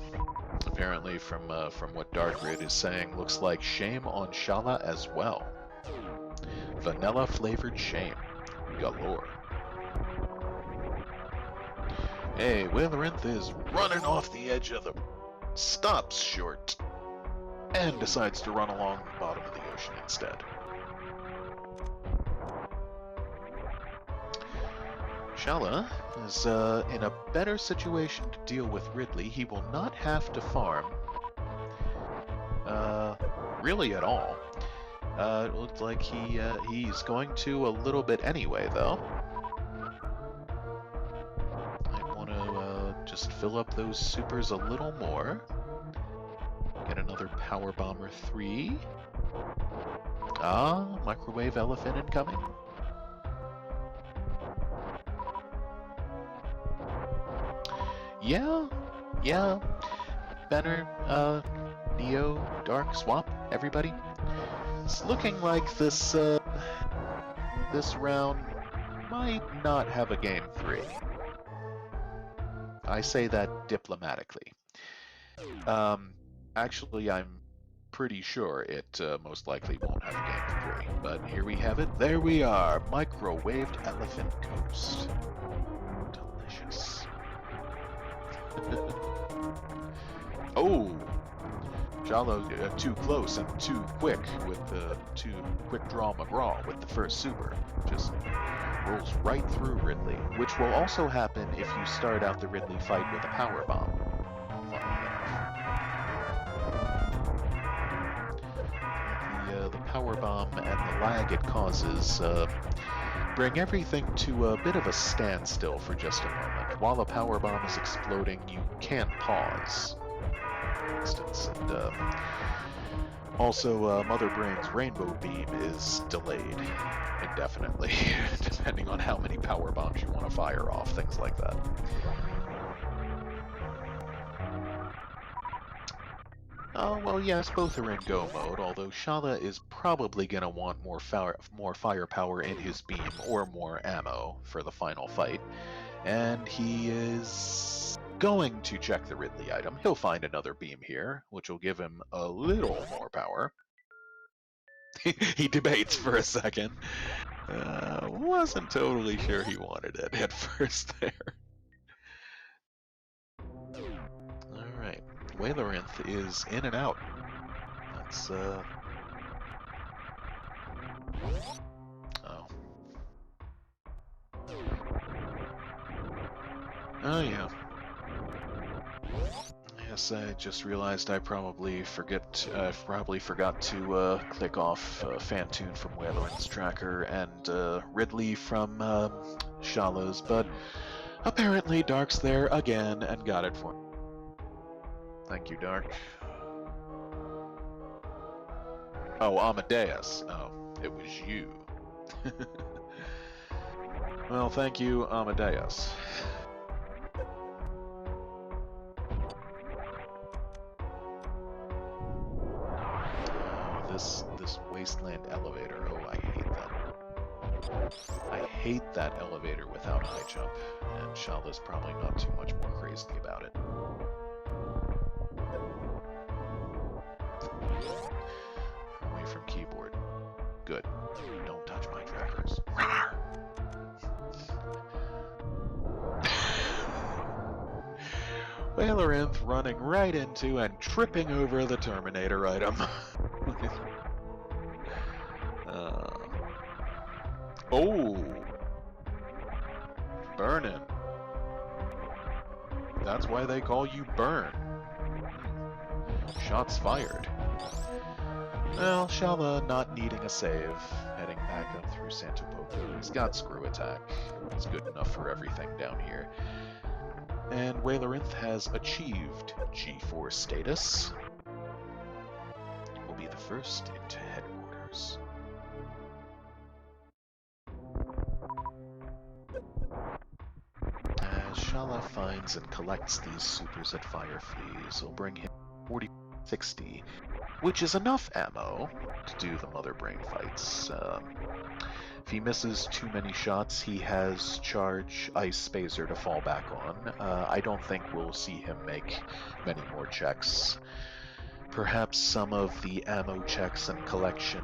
apparently from what Darkrid is saying, looks like shame on Shala as well. Vanilla flavored shame galore. Hey, Whalerynth is running off the edge of the stops short and decides to run along the bottom of the ocean instead. Shala is in a better situation to deal with Ridley. He will not have to farm really at all. It looks like he's going to a little bit anyway, though. Might want to just fill up those supers a little more. Get another Power Bomber 3. Ah, Microwave Elephant incoming. Yeah. Banner, Neo, Dark, Swap, everybody. It's looking like this round might not have a game 3. I say that diplomatically. Actually, I'm pretty sure it most likely won't have a game 3. But here we have it. There we are. Microwaved Elephant Coast. Delicious. Oh! Shala too close and too quick with the too quick draw McGraw with the first super. Just rolls right through Ridley, which will also happen if you start out the Ridley fight with a power bomb. The power bomb and the lag it causes bring everything to a bit of a standstill for just a moment. While a power bomb is exploding, you can't pause. For instance, and also Mother Brain's Rainbow Beam is delayed indefinitely, depending on how many power bombs you want to fire off, things like that. Oh, well, yes, both are in go mode, although Shala is probably going to want more firepower in his beam or more ammo for the final fight. And he is going to check the Ridley item. He'll find another beam here, which will give him a little more power. He debates for a second. Wasn't totally sure he wanted it at first there. Alright. Whalerynth is in and out. That's, Oh. Oh, yeah. Yes, I just realized I probably forgot to click off Fantune from Whalerynth's tracker and Ridley from Shala's, but apparently Dark's there again and got it for me. Thank you, Dark. Oh, Amadeus. Oh, it was you. Well, thank you, Amadeus. This wasteland elevator. Oh, I hate that. I hate that elevator without high jump, and Shala's probably not too much more crazy about it. Away from keyboard. Good. Don't touch my trackers. Whalerynth running right into and tripping over the Terminator item. Oh! Burnin'. That's why they call you Burn. Shots fired. Well, Shala not needing a save, heading back up through Santo Poco. He's got Screw Attack. It's good enough for everything down here. And Whalerynth has achieved G4 status. Will be the first into headquarters. As Shala finds and collects these supers at Firefleas, will bring him 40-60, which is enough ammo to do the Mother Brain fights. If he misses too many shots, he has Charge Ice Spacer to fall back on. I don't think we'll see him make many more checks. Perhaps some of the ammo checks and collection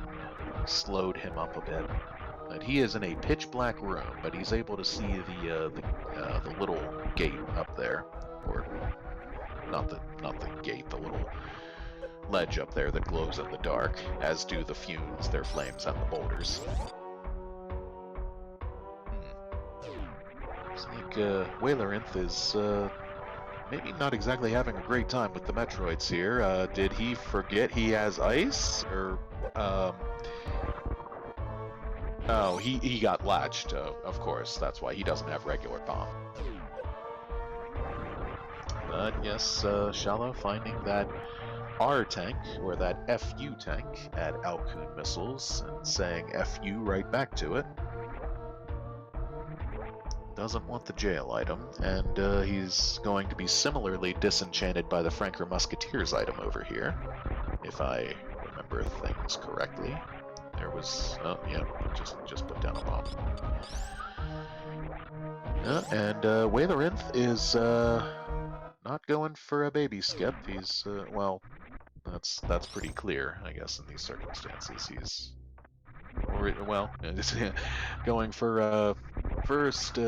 slowed him up a bit. But he is in a pitch black room, but he's able to see the little gate up there, or not the gate, the little ledge up there that glows in the dark, as do the fumes, their flames, and the boulders. Looks like Whalerynth is maybe not exactly having a great time with the Metroids here. Did he forget he has ice? Or, oh, he got latched, of course. That's why he doesn't have regular bomb. But yes, Shala finding that R tank, or that FU tank, at Alkun Missiles, and saying FU right back to it. Doesn't want the jail item, and he's going to be similarly disenchanted by the Franker Musketeers item over here, if I remember things correctly. There was, oh yeah, just put down a bomb. And Whalerynth is not going for a baby skip. He's well, that's pretty clear, I guess, in these circumstances. He's, or well, going for first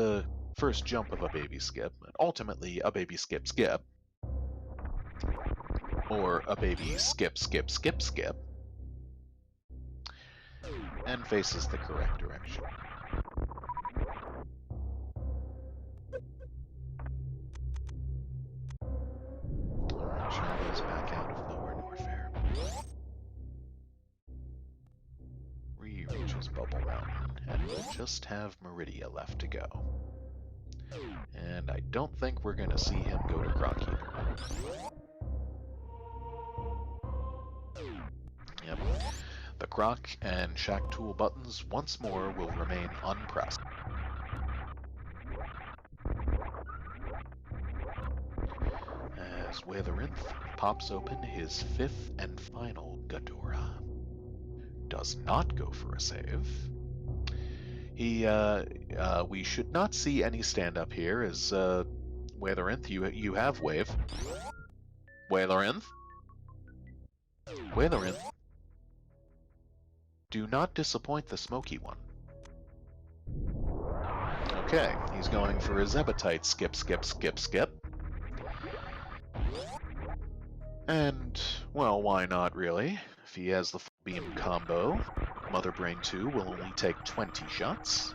jump of a baby skip, and ultimately a baby skip, or a baby skip, and faces the correct direction. Alright, Shala's back out of Lower Norfair. Reaches Bubble Mountain, and we'll just have Meridia left to go. And I don't think we're going to see him go to Croc either. Yep. The Croc and Shack Tool buttons once more will remain unpressed. As Whalerynth pops open his fifth and final Ghidorah. Does not go for a save. We should not see any stand-up here, as Whalerynth, you have wave. Whalerynth? Whalerynth, do not disappoint the smoky one. Okay, he's going for a Zebetite skip. And, well, why not really? If he has the full beam combo, Mother Brain 2 will only take 20 shots.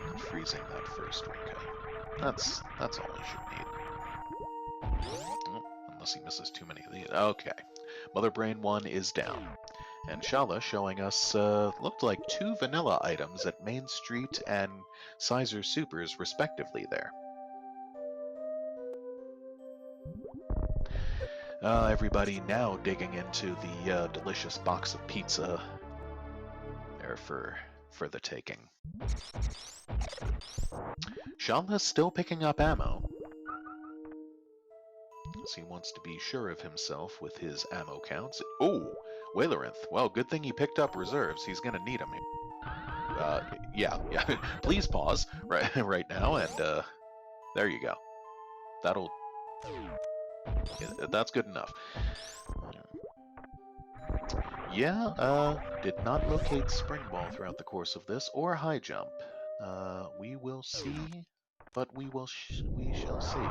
And freezing that first Rinka. That's all he should need. Oh, unless he misses too many of these. Okay. Mother Brain 1 is down. And Shala showing us, looked like 2 vanilla items at Main Street and Sizer Supers respectively there. Everybody now digging into the delicious box of pizza there for the taking. Shala's still picking up ammo, as he wants to be sure of himself with his ammo counts. Oh, Whalerynth. Well, good thing he picked up reserves. He's gonna need them here. Yeah. Please pause right now, and there you go. That's good enough. Yeah, did not locate Spring Ball throughout the course of this, or High Jump. We will see, but we shall see.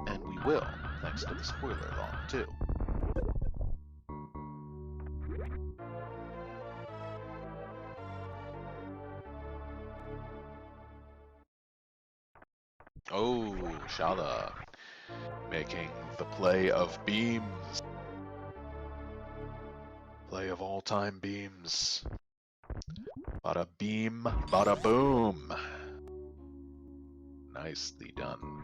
And we will, thanks to the spoiler log, too. Oh, Shala making the play of beams. Play of all-time beams. Bada beam, bada boom. Nicely done.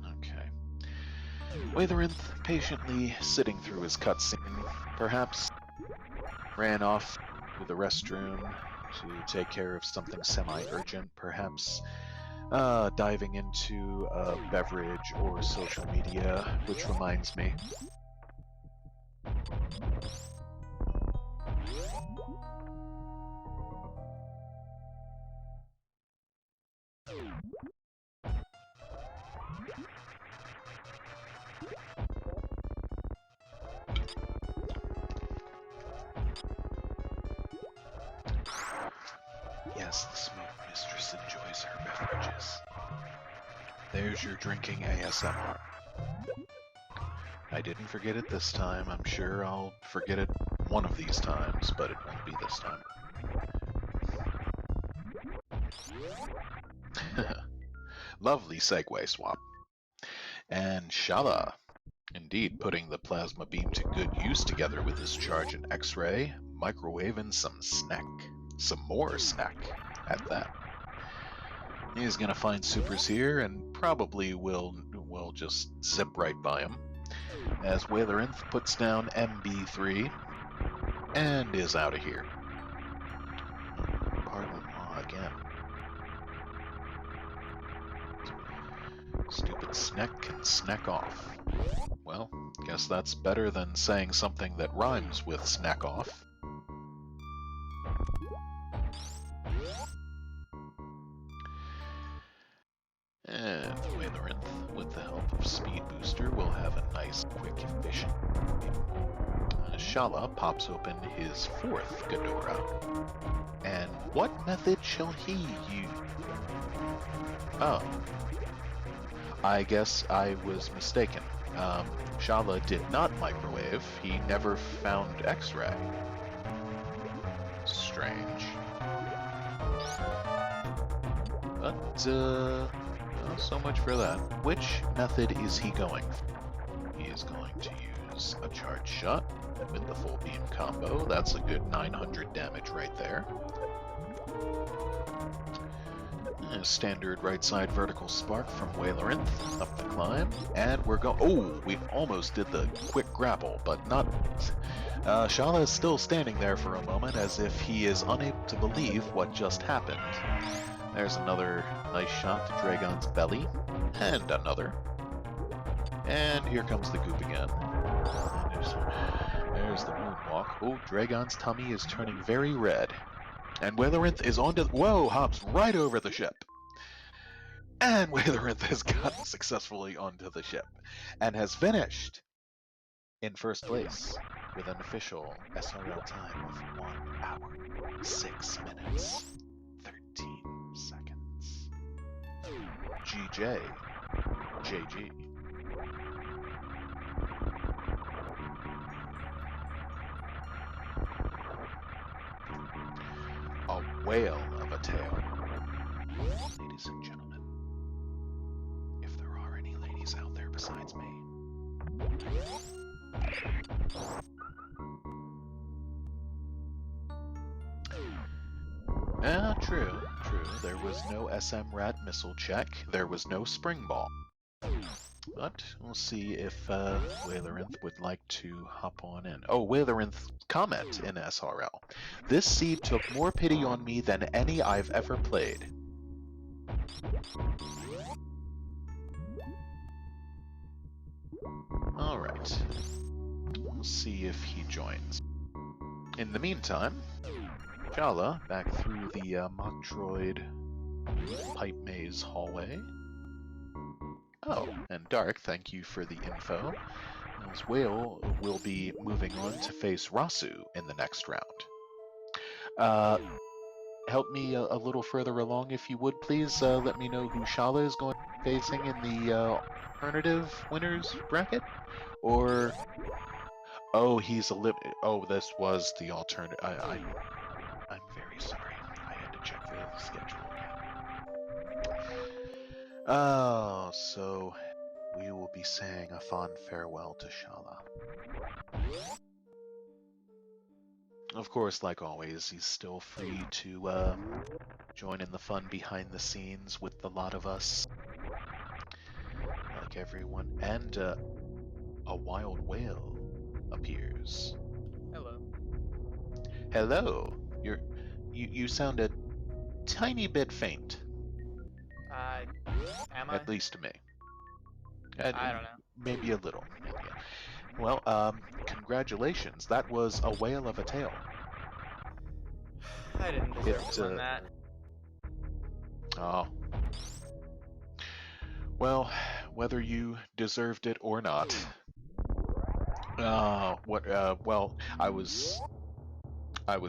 Okay. Whalerynth patiently sitting through his cutscene, perhaps ran off to the restroom to take care of something semi-urgent, perhaps diving into a beverage or social media, which reminds me. Yes, the smoke mistress enjoys her beverages. There's your drinking ASMR. I didn't forget it this time. I'm sure I'll forget it one of these times, but it won't be this time. Lovely segue swap. And Shala, indeed, putting the plasma beam to good use together with his charge in X-ray, microwaving some snack. Some more snack at that. He's gonna find supers here and probably will just zip right by him. As Whalerynth puts down MB3 and is out of here. Pardon-moi again. Stupid snack can snack off. Well, guess that's better than saying something that rhymes with snack off. And Whalerynth, with the help of Speed Booster, will have a nice, quick, efficient. Shala pops open his fourth Ghidorah. And what method shall he use? Oh. I guess I was mistaken. Shala did not microwave. He never found X-ray. Strange. But, not so much for that. Which method is he going for? He is going to use a charge shot with the full beam combo. That's a good 900 damage right there. Standard right side vertical spark from Whalerynth up the climb, and we're going. Oh, we almost did the quick grapple, but not. Shala is still standing there for a moment as if he is unable to believe what just happened. There's another nice shot to Dragon's belly, and another. And here comes the goop again. There's the moonwalk. Oh, Dragon's tummy is turning very red. And Whalerynth is onto. Whoa, hops right over the ship. And Whalerynth has gotten successfully onto the ship and has finished in first place with an official SRL time of 1 hour, 6 minutes, 13 seconds. GJ, JG. A whale of a tale. Ladies and gentlemen, if there are any ladies out there besides me. True. There was no SMRAT missile check. There was no spring ball. But we'll see if Whalerynth would like to hop on in. Oh, Whalerynth comment in SRL. This seed took more pity on me than any I've ever played. Alright. We'll see if he joins. In the meantime, Shala back through the Moctroid pipe maze hallway. Oh, and Dark, thank you for the info. As Whale will be moving on to face Rasu in the next round. Help me a little further along if you would, please. Let me know who Shala is going to be facing in the alternative winners bracket? Or... Oh, he's oh, this was the alternative. I'm very sorry. I had to check the schedule again. Oh, so we will be saying a fond farewell to Shala. Of course, like always, he's still free to join in the fun behind the scenes with the lot of us. Like everyone. And a wild whale appears. Hello. Hello. You sound a tiny bit faint. Am I? At least to me. I don't know. Maybe a little. Yeah. Well, congratulations. That was a whale of a tale. I didn't deserve to win that. Oh. Well, whether you deserved it or not. Well, I was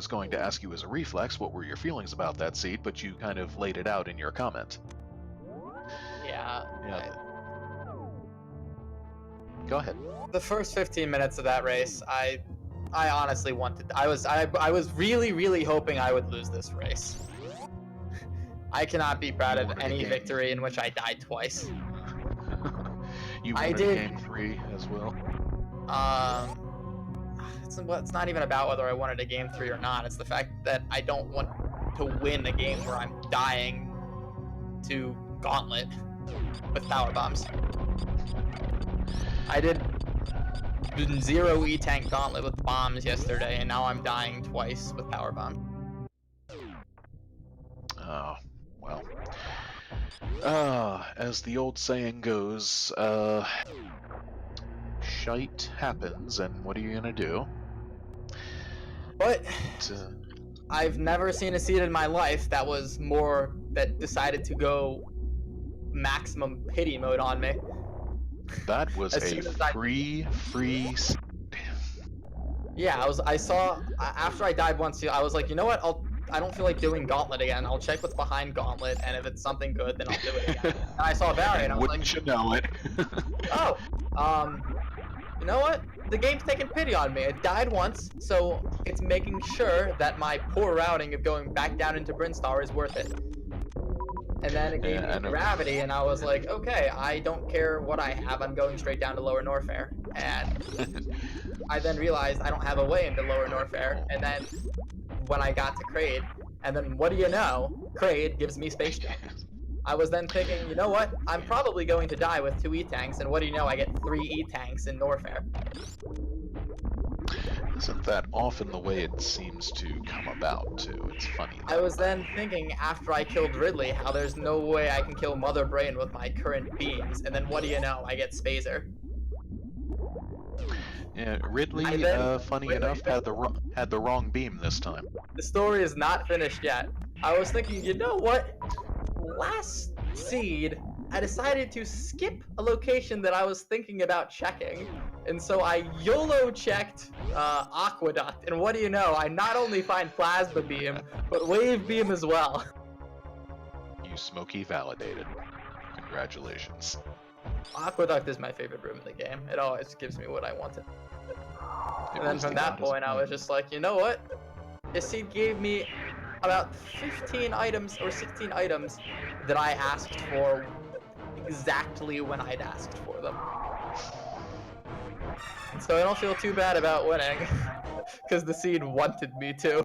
going to ask you as a reflex, what were your feelings about that seed, but you kind of laid it out in your comment. Yeah. Go ahead. The first 15 minutes of that race, I honestly wanted. I was really hoping I would lose this race. I cannot be proud of any victory in which I died twice. You wanted game 3 as well. It's not even about whether I wanted a game 3 or not. It's the fact that I don't want to win a game where I'm dying to Gauntlet with power bombs. I did 0 E-Tank Gauntlet with bombs yesterday, and now I'm dying twice with power bombs. Oh, well. As the old saying goes, shite happens, and what are you gonna do? But I've never seen a seed in my life that decided to go maximum pity mode on me. That was a free. Yeah, I saw after I died once. I was like, you know what? I don't feel like doing Gauntlet again. I'll check what's behind Gauntlet, and if it's something good, then I'll do it again. And I saw Variant, and I was Wouldn't you know it? Oh, you know what? The game's taking pity on me. It died once, so it's making sure that my poor routing of going back down into Brinstar is worth it. And then it gave me gravity, and I was like, okay, I don't care what I have. I'm going straight down to Lower Norfair. And I then realized I don't have a way into Lower Norfair. And then when I got to Kraid, and then what do you know? Kraid gives me space jump. I was then thinking, you know what? I'm probably going to die with 2 E-Tanks, and what do you know? I get 3 E-Tanks in Norfair. Isn't that often the way it seems to come about, too? It's funny. I was then thinking, after I killed Ridley, how there's no way I can kill Mother Brain with my current beams, and then what do you know? I get Spazer. Yeah, Ridley, funny enough, had the wrong beam this time. The story is not finished yet. I was thinking, you know what? Last seed, I decided to skip a location that I was thinking about checking, and so I YOLO checked Aqueduct, and what do you know? I not only find Plasma Beam, but Wave Beam as well. You Smokey validated. Congratulations. Aqueduct is my favorite room in the game. It always gives me what I wanted. And then from that point, I was just like, you know what? This seed gave me about 15 items or 16 items that I asked for exactly when I'd asked for them. So I don't feel too bad about winning, because the seed wanted me to.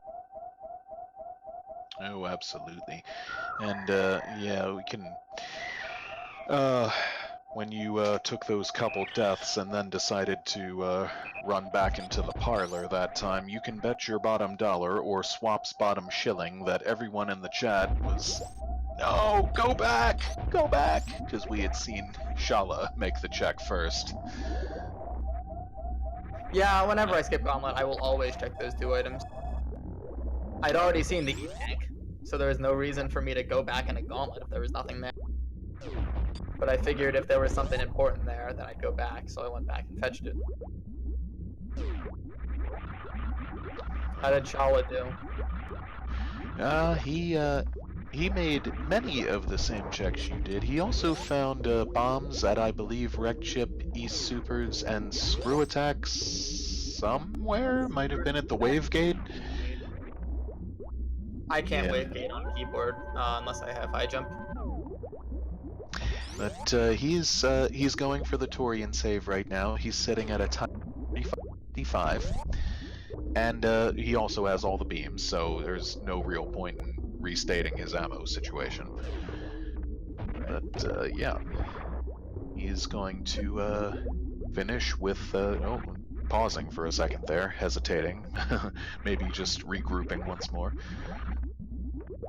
Oh, absolutely. And, yeah, we can... when you took those couple deaths and then decided to run back into the parlor that time, you can bet your bottom dollar or Swap's bottom shilling that everyone in the chat was, no, go back, because we had seen Shala make the check first. Yeah, whenever I skip Gauntlet, I will always check those 2 items. I'd already seen the E-Tank, so there was no reason for me to go back in a Gauntlet if there was nothing there. But I figured if there was something important there, then I'd go back, so I went back and fetched it. How did Shala do? He made many of the same checks you did. He also found bombs at, I believe, Wreck Chip, East Supers, and Screw Attacks somewhere? Might have been at the Wave Gate? I can't Wave Gate on keyboard unless I have high jump. But he's going for the Torian save right now. He's sitting at a time 55, and he also has all the beams, so there's no real point in restating his ammo situation. But yeah, he's going to finish with pausing for a second there, hesitating, maybe just regrouping once more.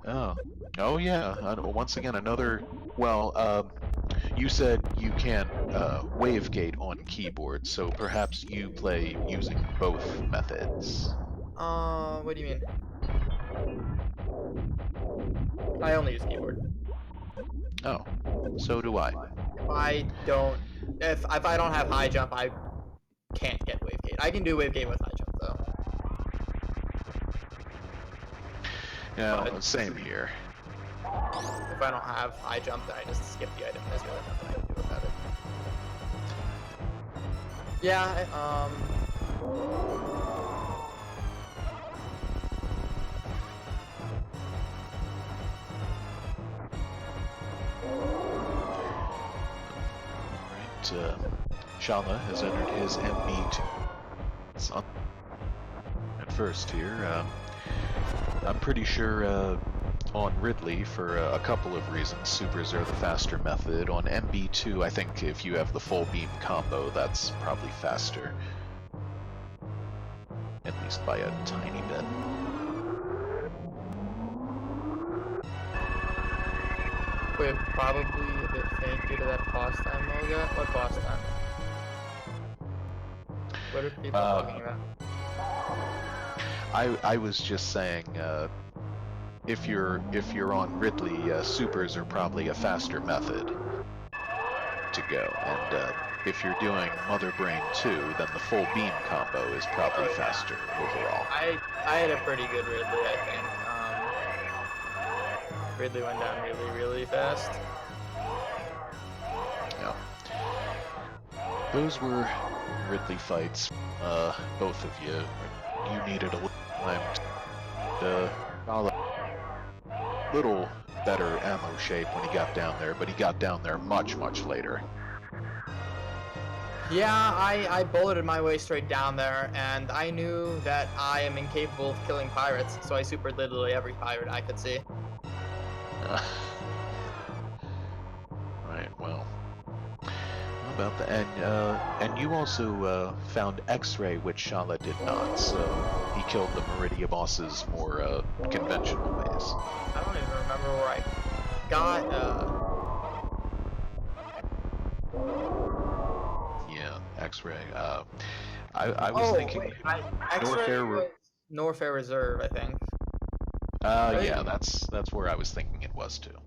Oh. Oh yeah. Once again, another. Well, you said you can't wavegate on keyboard, so perhaps you play using both methods. What do you mean? I only use keyboard. Oh, so do I. I don't. If I don't have high jump, I can't get wavegate. I can do wavegate with high jump though. Yeah, But same here. if I don't have high jump, then I just skip the item. There's really nothing I can do about it. Yeah. Alright, Shala has entered his MB2. It's on at first here. I'm pretty sure on Ridley, for a couple of reasons, supers are the faster method. On MB2, I think if you have the full beam combo, that's probably faster. At least by a tiny bit. We're probably a bit faint due to that pause time Moga. What pause time? What are people talking about? I was just saying, if you're on Ridley, supers are probably a faster method to go, and if you're doing Mother Brain 2, then the full beam combo is probably faster overall. I had a pretty good Ridley, I think. Ridley went down really fast. Yeah. Those were Ridley fights. Both of you. You needed a little time to a little better ammo shape when he got down there, but he got down there much later. Yeah, I bulleted my way straight down there, and I knew that I am incapable of killing pirates, so I supered literally every pirate I could see. Right, well. How about the and you also found X-ray, which Shala did not, so he killed the Meridia bosses more conventional ways. I don't even remember where I got Yeah, X-ray. I was thinking wait, X-ray was Norfair Reserve, I think. Right? Yeah, that's where I was thinking it was too.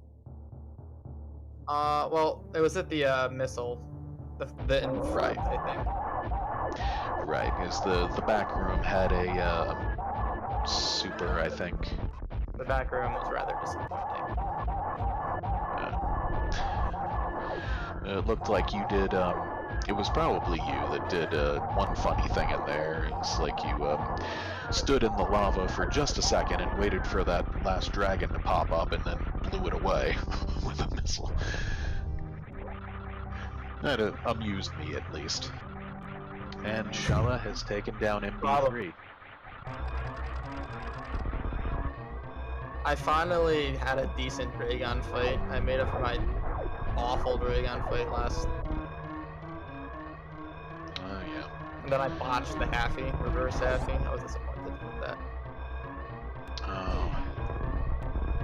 Well, it was at the missile, the in front, I think. Right, because the back room had a super, I think. The back room was rather disappointing. It looked like you did. It was probably you that did one funny thing in there. It's like you stood in the lava for just a second and waited for that last dragon to pop up and then blew it away with a missile. That amused me at least. And Shala has taken down MB3. I finally had a decent Dragon fight. I made up for my awful Dragon fight last. Oh yeah. And then I botched the halfie, reverse halfie. I was disappointed with that. Oh,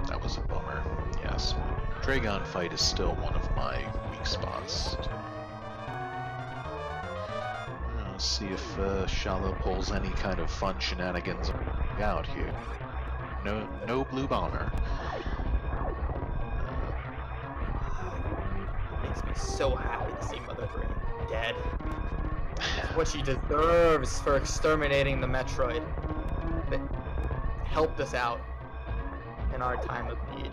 that was a bummer. Yes, Dragon fight is still one of my weak spots. Let's see if Shala pulls any kind of fun shenanigans out here. No blue bomber. Makes me so happy to see Mother Brain dead. What she deserves for exterminating the Metroid that helped us out in our time of need.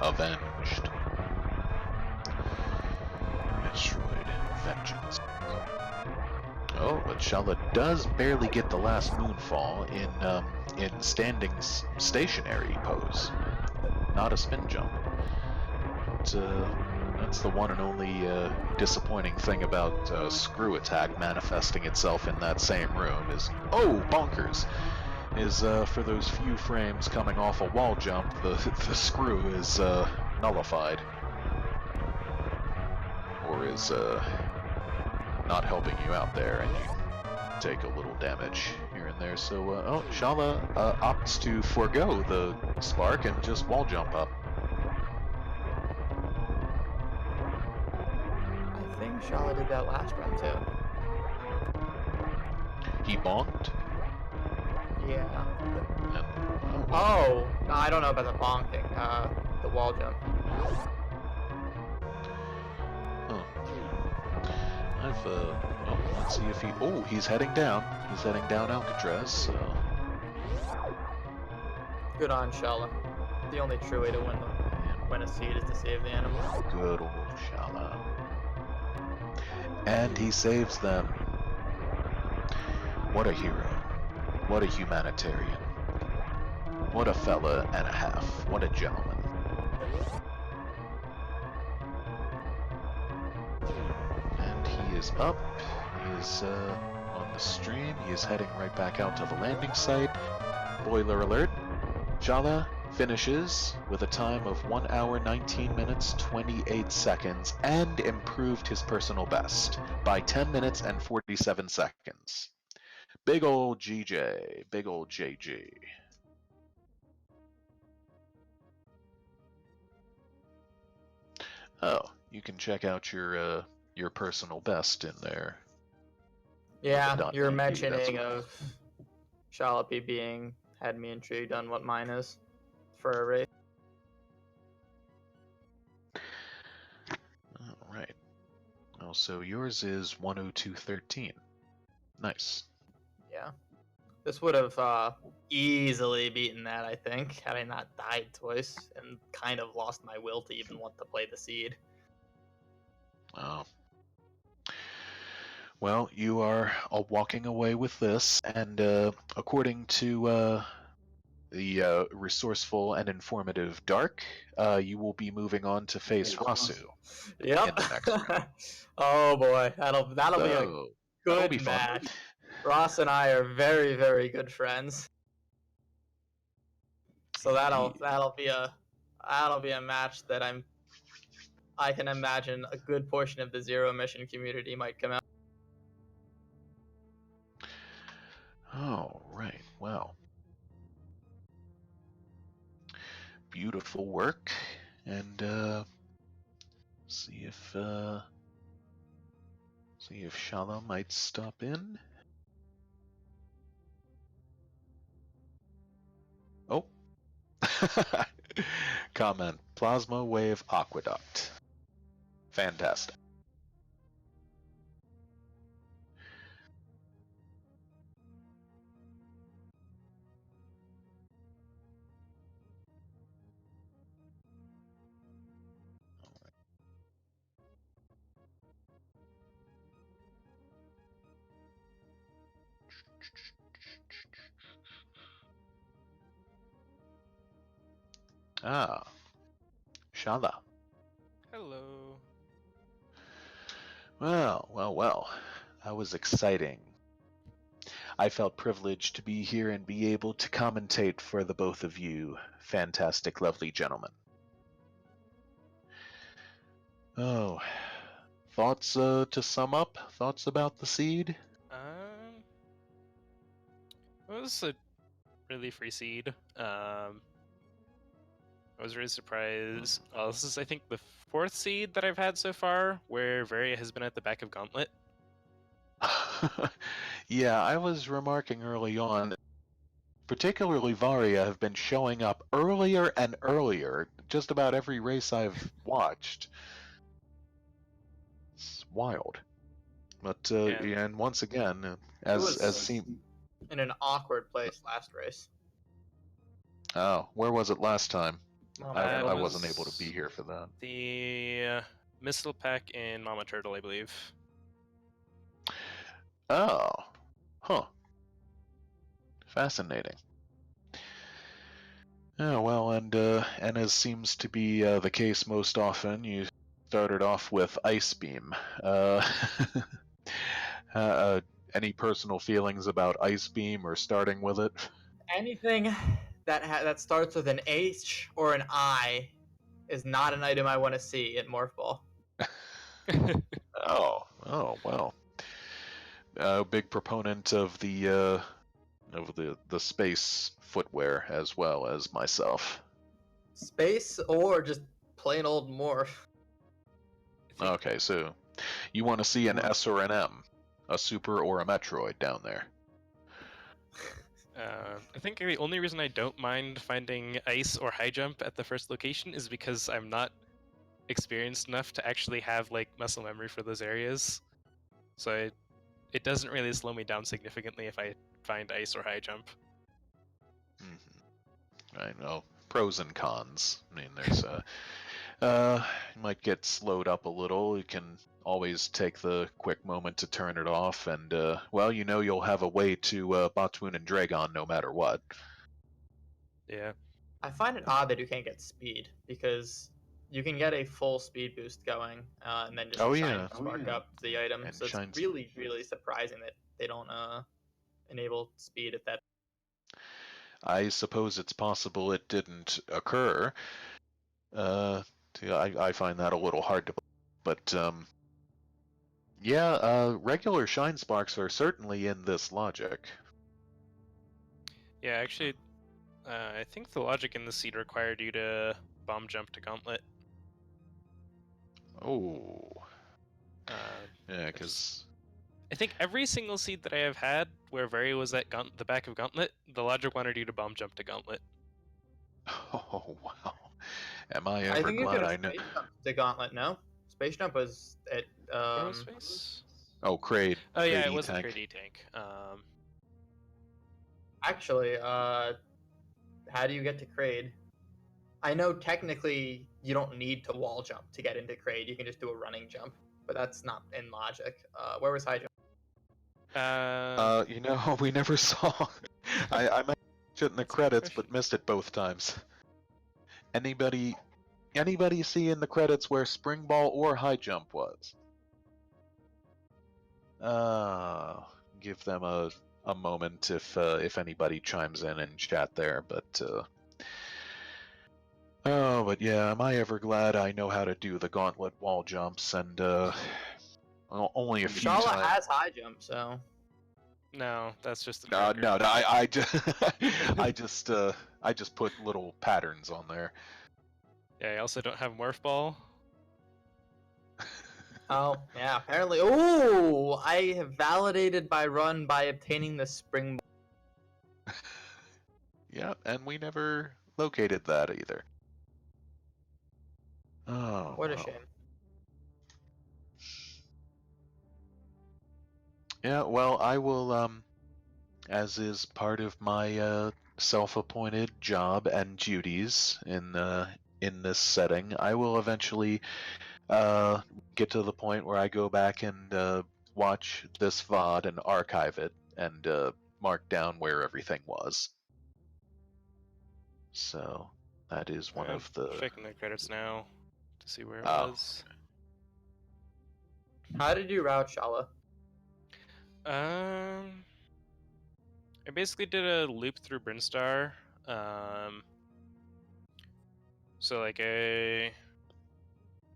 Avenged. Metroid Vengeance. Oh, but Shala does barely get the last moonfall in standing stationary pose, not a spin jump. But, that's the one and only disappointing thing about Screw Attack manifesting itself in that same room is, oh, bonkers, is for those few frames coming off a wall jump, the screw is nullified. Or is not helping you out there, and you take a little damage here and there. So, Shala opts to forego the spark and just wall jump up. I think Shala did that last run too. He bonked. Yeah. And, Oh, I don't know about the bonking. The wall jump. huh. Let's see if he. Oh, he's heading down. He's heading down Alcatraz. So. Good on Shala. The only true way to win a seed is to save the animal. Good old Shala. And he saves them. What a hero. What a humanitarian. What a fella and a half. What a gentleman. And he is up. He is on the stream. He is heading right back out to the landing site. Boiler alert. Shala finishes with a time of 1 hour 19 minutes 28 seconds and improved his personal best by 10 minutes and 47 seconds. Big old GJ, big old JG. Oh, you can check out your personal best in there. Yeah, your .NET. mentioning of Shala being had me intrigued on what mine is for a race. All right. Oh, so yours is 102.13. Nice. Yeah. This would have easily beaten that, I think, had I not died twice and kind of lost my will to even want to play the seed. Oh. Well, you are walking away with this, and according to the resourceful and informative Dark, you will be moving on to face Rasu Yep. in the next round. Oh boy, that'll be a So, that'll be good fun. match. Ross and I are very, very good friends. So that'll be a match that I can imagine a good portion of the zero mission community might come out. Oh, right. Well. Beautiful work. And see if Shala might stop in. Oh. Comment. Plasma wave aqueduct. Fantastic. Ah. Shala. Hello. Well. That was exciting. I felt privileged to be here and be able to commentate for the both of you, fantastic, lovely gentlemen. Oh, thoughts to sum up? Thoughts about the seed? It was a really free seed. I was really surprised. This is, I think, the 4th seed that I've had so far, where Varia has been at the back of Gauntlet. Yeah, I was remarking early on, particularly Varia have been showing up earlier and earlier, just about every race I've watched. It's wild. But, yeah, and once again, as seemed... in an awkward place last race. Oh, where was it last time? I was wasn't able to be here for that. The Missile Pack in Mama Turtle, I believe. Oh, huh. Fascinating. Oh, well, and as seems to be the case most often, you started off with Ice Beam. Any personal feelings about Ice Beam or starting with it? Anything that starts with an H or an I is not an item I want to see at Morph Ball. Oh, well. Big proponent of the of the space footwear as well as myself. Space or just plain old morph? I think, Okay, so you want to see an S or an M, a Super or a Metroid down there. I think the only reason I don't mind finding ice or high jump at the first location is because I'm not experienced enough to actually have like muscle memory for those areas. So it doesn't really slow me down significantly if I find ice or high jump. I know pros and cons. I mean, there's you might get slowed up a little. You can always take the quick moment to turn it off, and well, you know you'll have a way to Botwoon and Dragon no matter what. Yeah. I find it odd that you can't get speed because you can get a full speed boost going and then just Oh shine yeah, spark up the item. and So it's shines. really surprising that they don't enable speed at that. I suppose it's possible it didn't occur. I find that a little hard to believe, but yeah, regular shine sparks are certainly in this logic. Yeah, actually, I think the logic in the seed required you to bomb jump to Gauntlet. Oh, Uh, yeah, I just- because I think every single seed that I have had where Very was at the back of Gauntlet, the logic wanted you to bomb jump to Gauntlet. oh wow, am I I ever think you glad could I have know? space jump the gauntlet. No, space jump was at Where was Space? Oh, Kraid. Oh yeah, it Kraid was the E-Tank. Crazy tank. actually how do you get to Kraid? I know technically you don't need to wall jump to get into Kraid. You can just do a running jump, but that's not in logic. Where was high jump? You know, we never saw. I mentioned it in the That's a good credits, question. but missed it both times. Anybody see in the credits where Spring Ball or High Jump was? Give them a moment if anybody chimes in chat there, but oh, but yeah, am I ever glad I know how to do the gauntlet wall jumps and well, only a few Shala times. has high jump, so No, that's just the No, Joker. no, I just put little patterns on there. Yeah, I also don't have Morph Ball. oh yeah, apparently. Ooh, I have validated my run by obtaining the spring. Yeah, and we never located that either. Oh, What a well. shame. Yeah, well, I will, as is part of my self-appointed job and duties in this setting, I will eventually get to the point where I go back and watch this VOD and archive it and mark down where everything was. So that is one I'm of the. checking the credits now to see where it Oh. was. How did you route Shala? I basically did a loop through Brinstar. So like I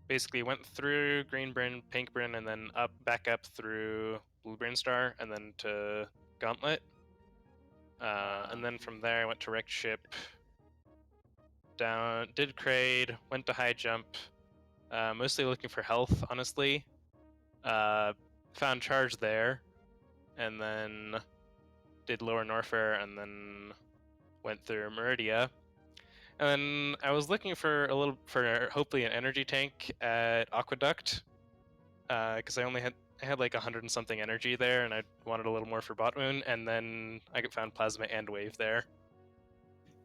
basically went through Green Bryn, Pink Bryn, and then back up through Blue Brinstar, and then to Gauntlet. And then from there I went to Wrecked Ship. Down, did Kraid, went to High Jump. Mostly looking for health, honestly. Found Charge there, and then did Lower Norfair, and then went through Meridia. And then I was looking for hopefully an energy tank at Aqueduct, because I had like 100 and something energy there, and I wanted a little more for Botwoon, and then I found Plasma and Wave there.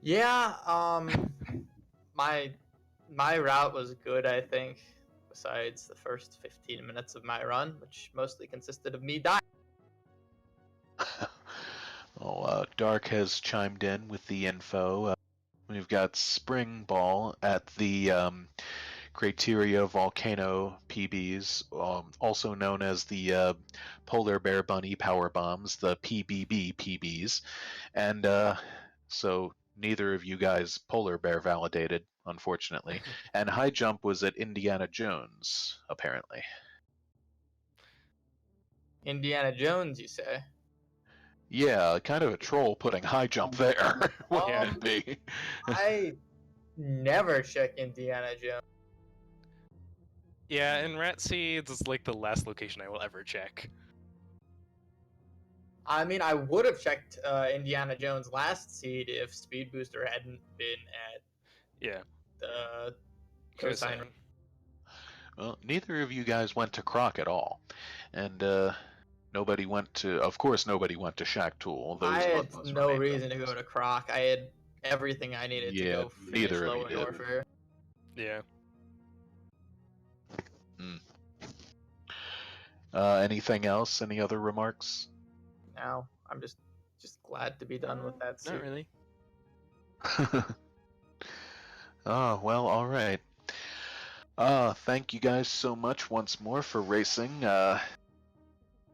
Yeah, my route was good, I think. Besides the first 15 minutes of my run, which mostly consisted of me dying. Well, Dark has chimed in with the info. We've got Spring Ball at the Crateria Volcano PBs, also known as the Polar Bear Bunny Power Bombs, the PBB PBs. And so neither of you guys Polar Bear validated, unfortunately. And High Jump was at Indiana Jones, apparently. Indiana Jones, you say? Yeah, kind of a troll putting high jump there. Yeah. Would be. I never check Indiana Jones. Yeah, and Rat Seeds is like the last location I will ever check. I mean, I would have checked Indiana Jones last seed if Speed Booster hadn't been at Yeah. the Cosine. cosine. Well, neither of you guys went to Croc at all, and nobody went to. Of course, nobody went to Shack Tool. I Those had buttons no remained reason to unused. go to Croc. I had everything I needed to Yeah, go finish neither of you Lower did. Norfair. Yeah. Anything else? Any other remarks? Now I'm just glad to be done with that suit. Not really. Oh, well, all right. Thank you guys so much once more for racing.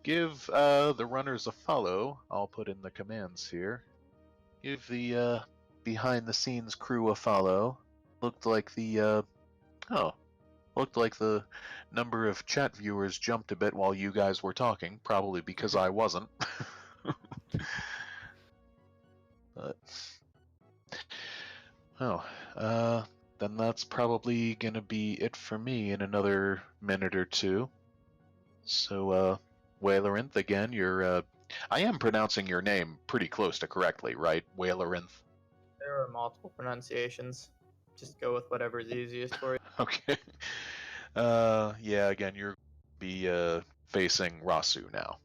Give the runners a follow. I'll put in the commands here. Give the behind-the-scenes crew a follow. Looked like the number of chat viewers jumped a bit while you guys were talking, probably because I wasn't. But then that's probably gonna be it for me in another minute or two. So, Whalerynth, again, I am pronouncing your name pretty close to correctly, right? Whalerynth. There are multiple pronunciations. Just go with whatever is easiest for you. Okay. Yeah, again, you're be facing Rasu now.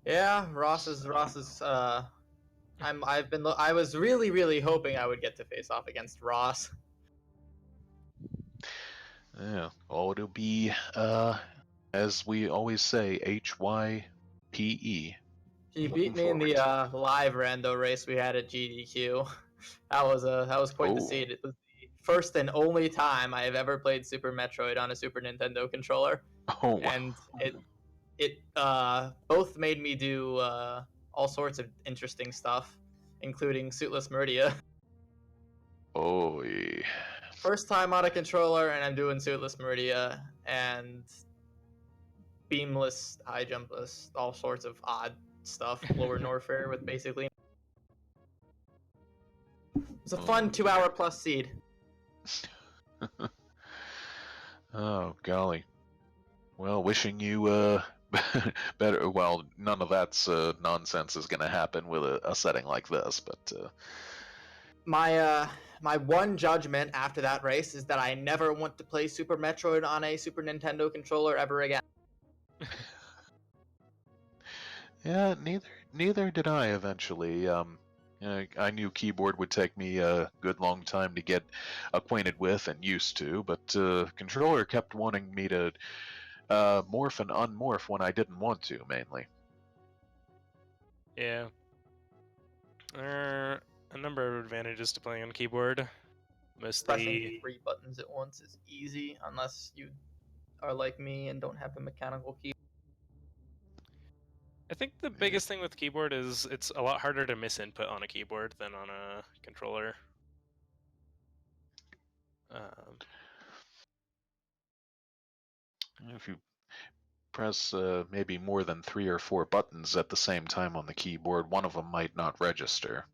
Yeah, Ross is. I was really hoping I would get to face off against Ross. Yeah. Oh, it'll be as we always say, HYPE. He Looking beat me in the forward to live rando race we had at GDQ. That was quite the Oh. scene. It was the first and only time I have ever played Super Metroid on a Super Nintendo controller, Oh, and it both made me do all sorts of interesting stuff, including Suitless Meridia. oh, yeah. First time on a controller, and I'm doing Suitless Meridia and beamless, high jumpless, all sorts of odd stuff. Lower Norfair with basically. It was a fun 2-hour plus seed. Oh, golly. Well, wishing you better. Well, none of that's nonsense is gonna happen with a setting like this, but My one judgment after that race is that I never want to play Super Metroid on a Super Nintendo controller ever again. yeah, neither did I eventually. I knew keyboard would take me a good long time to get acquainted with and used to, but controller kept wanting me to morph and unmorph when I didn't want to, mainly. Yeah. There are a number of advantages to playing on keyboard. Pressing Mostly, 3 buttons at once is easy unless you are like me and don't have a mechanical key. I think the biggest thing with keyboard is it's a lot harder to miss input on a keyboard than on a controller. If you press maybe more than 3 or 4 buttons at the same time on the keyboard, one of them might not register.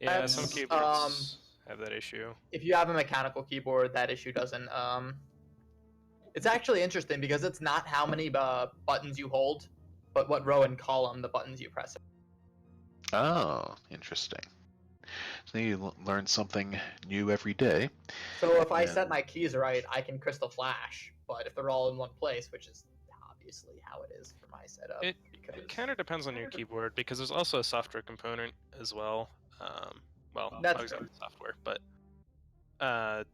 Yeah, some That's, keyboards have that issue. If you have a mechanical keyboard, that issue doesn't. It's actually interesting because it's not how many buttons you hold, but what row and column the buttons you press. Oh, interesting. So you learn something new every day. So if I Yeah. set my keys right, I can crystal flash. But if they're all in one place, which is obviously how it is for my setup, It kind of depends on your keyboard because there's also a software component as well. Well, That's not exactly software, but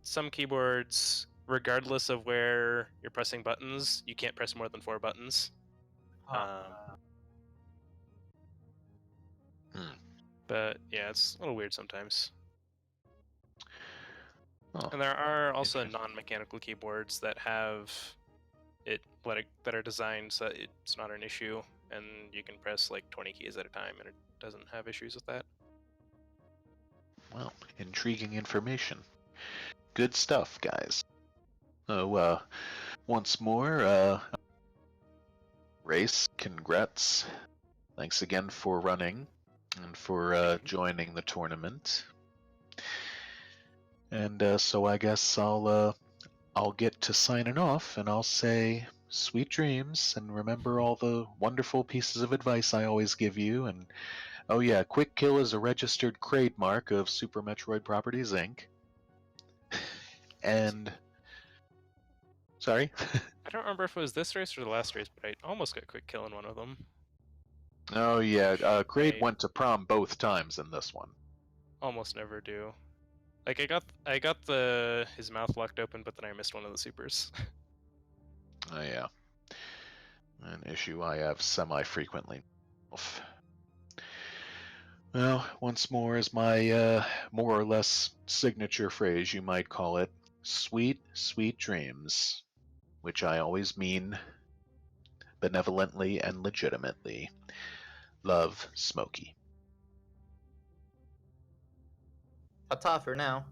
some keyboards, regardless of where you're pressing buttons, you can't press more than 4 buttons. But yeah, it's a little weird sometimes. Oh, And there are also non-mechanical keyboards that have that are designed so that it's not an issue, and you can press like 20 keys at a time, and it doesn't have issues with that. well, intriguing information. Good stuff, guys. So, once more, race, congrats Thanks again for running and for joining the tournament. And so I guess I'll get to signing off, and I'll say sweet dreams, and remember all the wonderful pieces of advice I always give you. And oh yeah, Quick Kill is a registered trademark of Super Metroid Properties Inc. And sorry. I don't remember if it was this race or the last race, but I almost got quick kill in one of them. Oh yeah, Grade I- went to prom both times in this one. Almost never do. Like I got his mouth locked open, but then I missed one of the supers. Oh yeah, an issue I have semi-frequently. Well, once more is my more or less signature phrase, you might call it, sweet, sweet dreams, which I always mean benevolently and legitimately. Love, Smokey. Ta-ta for now.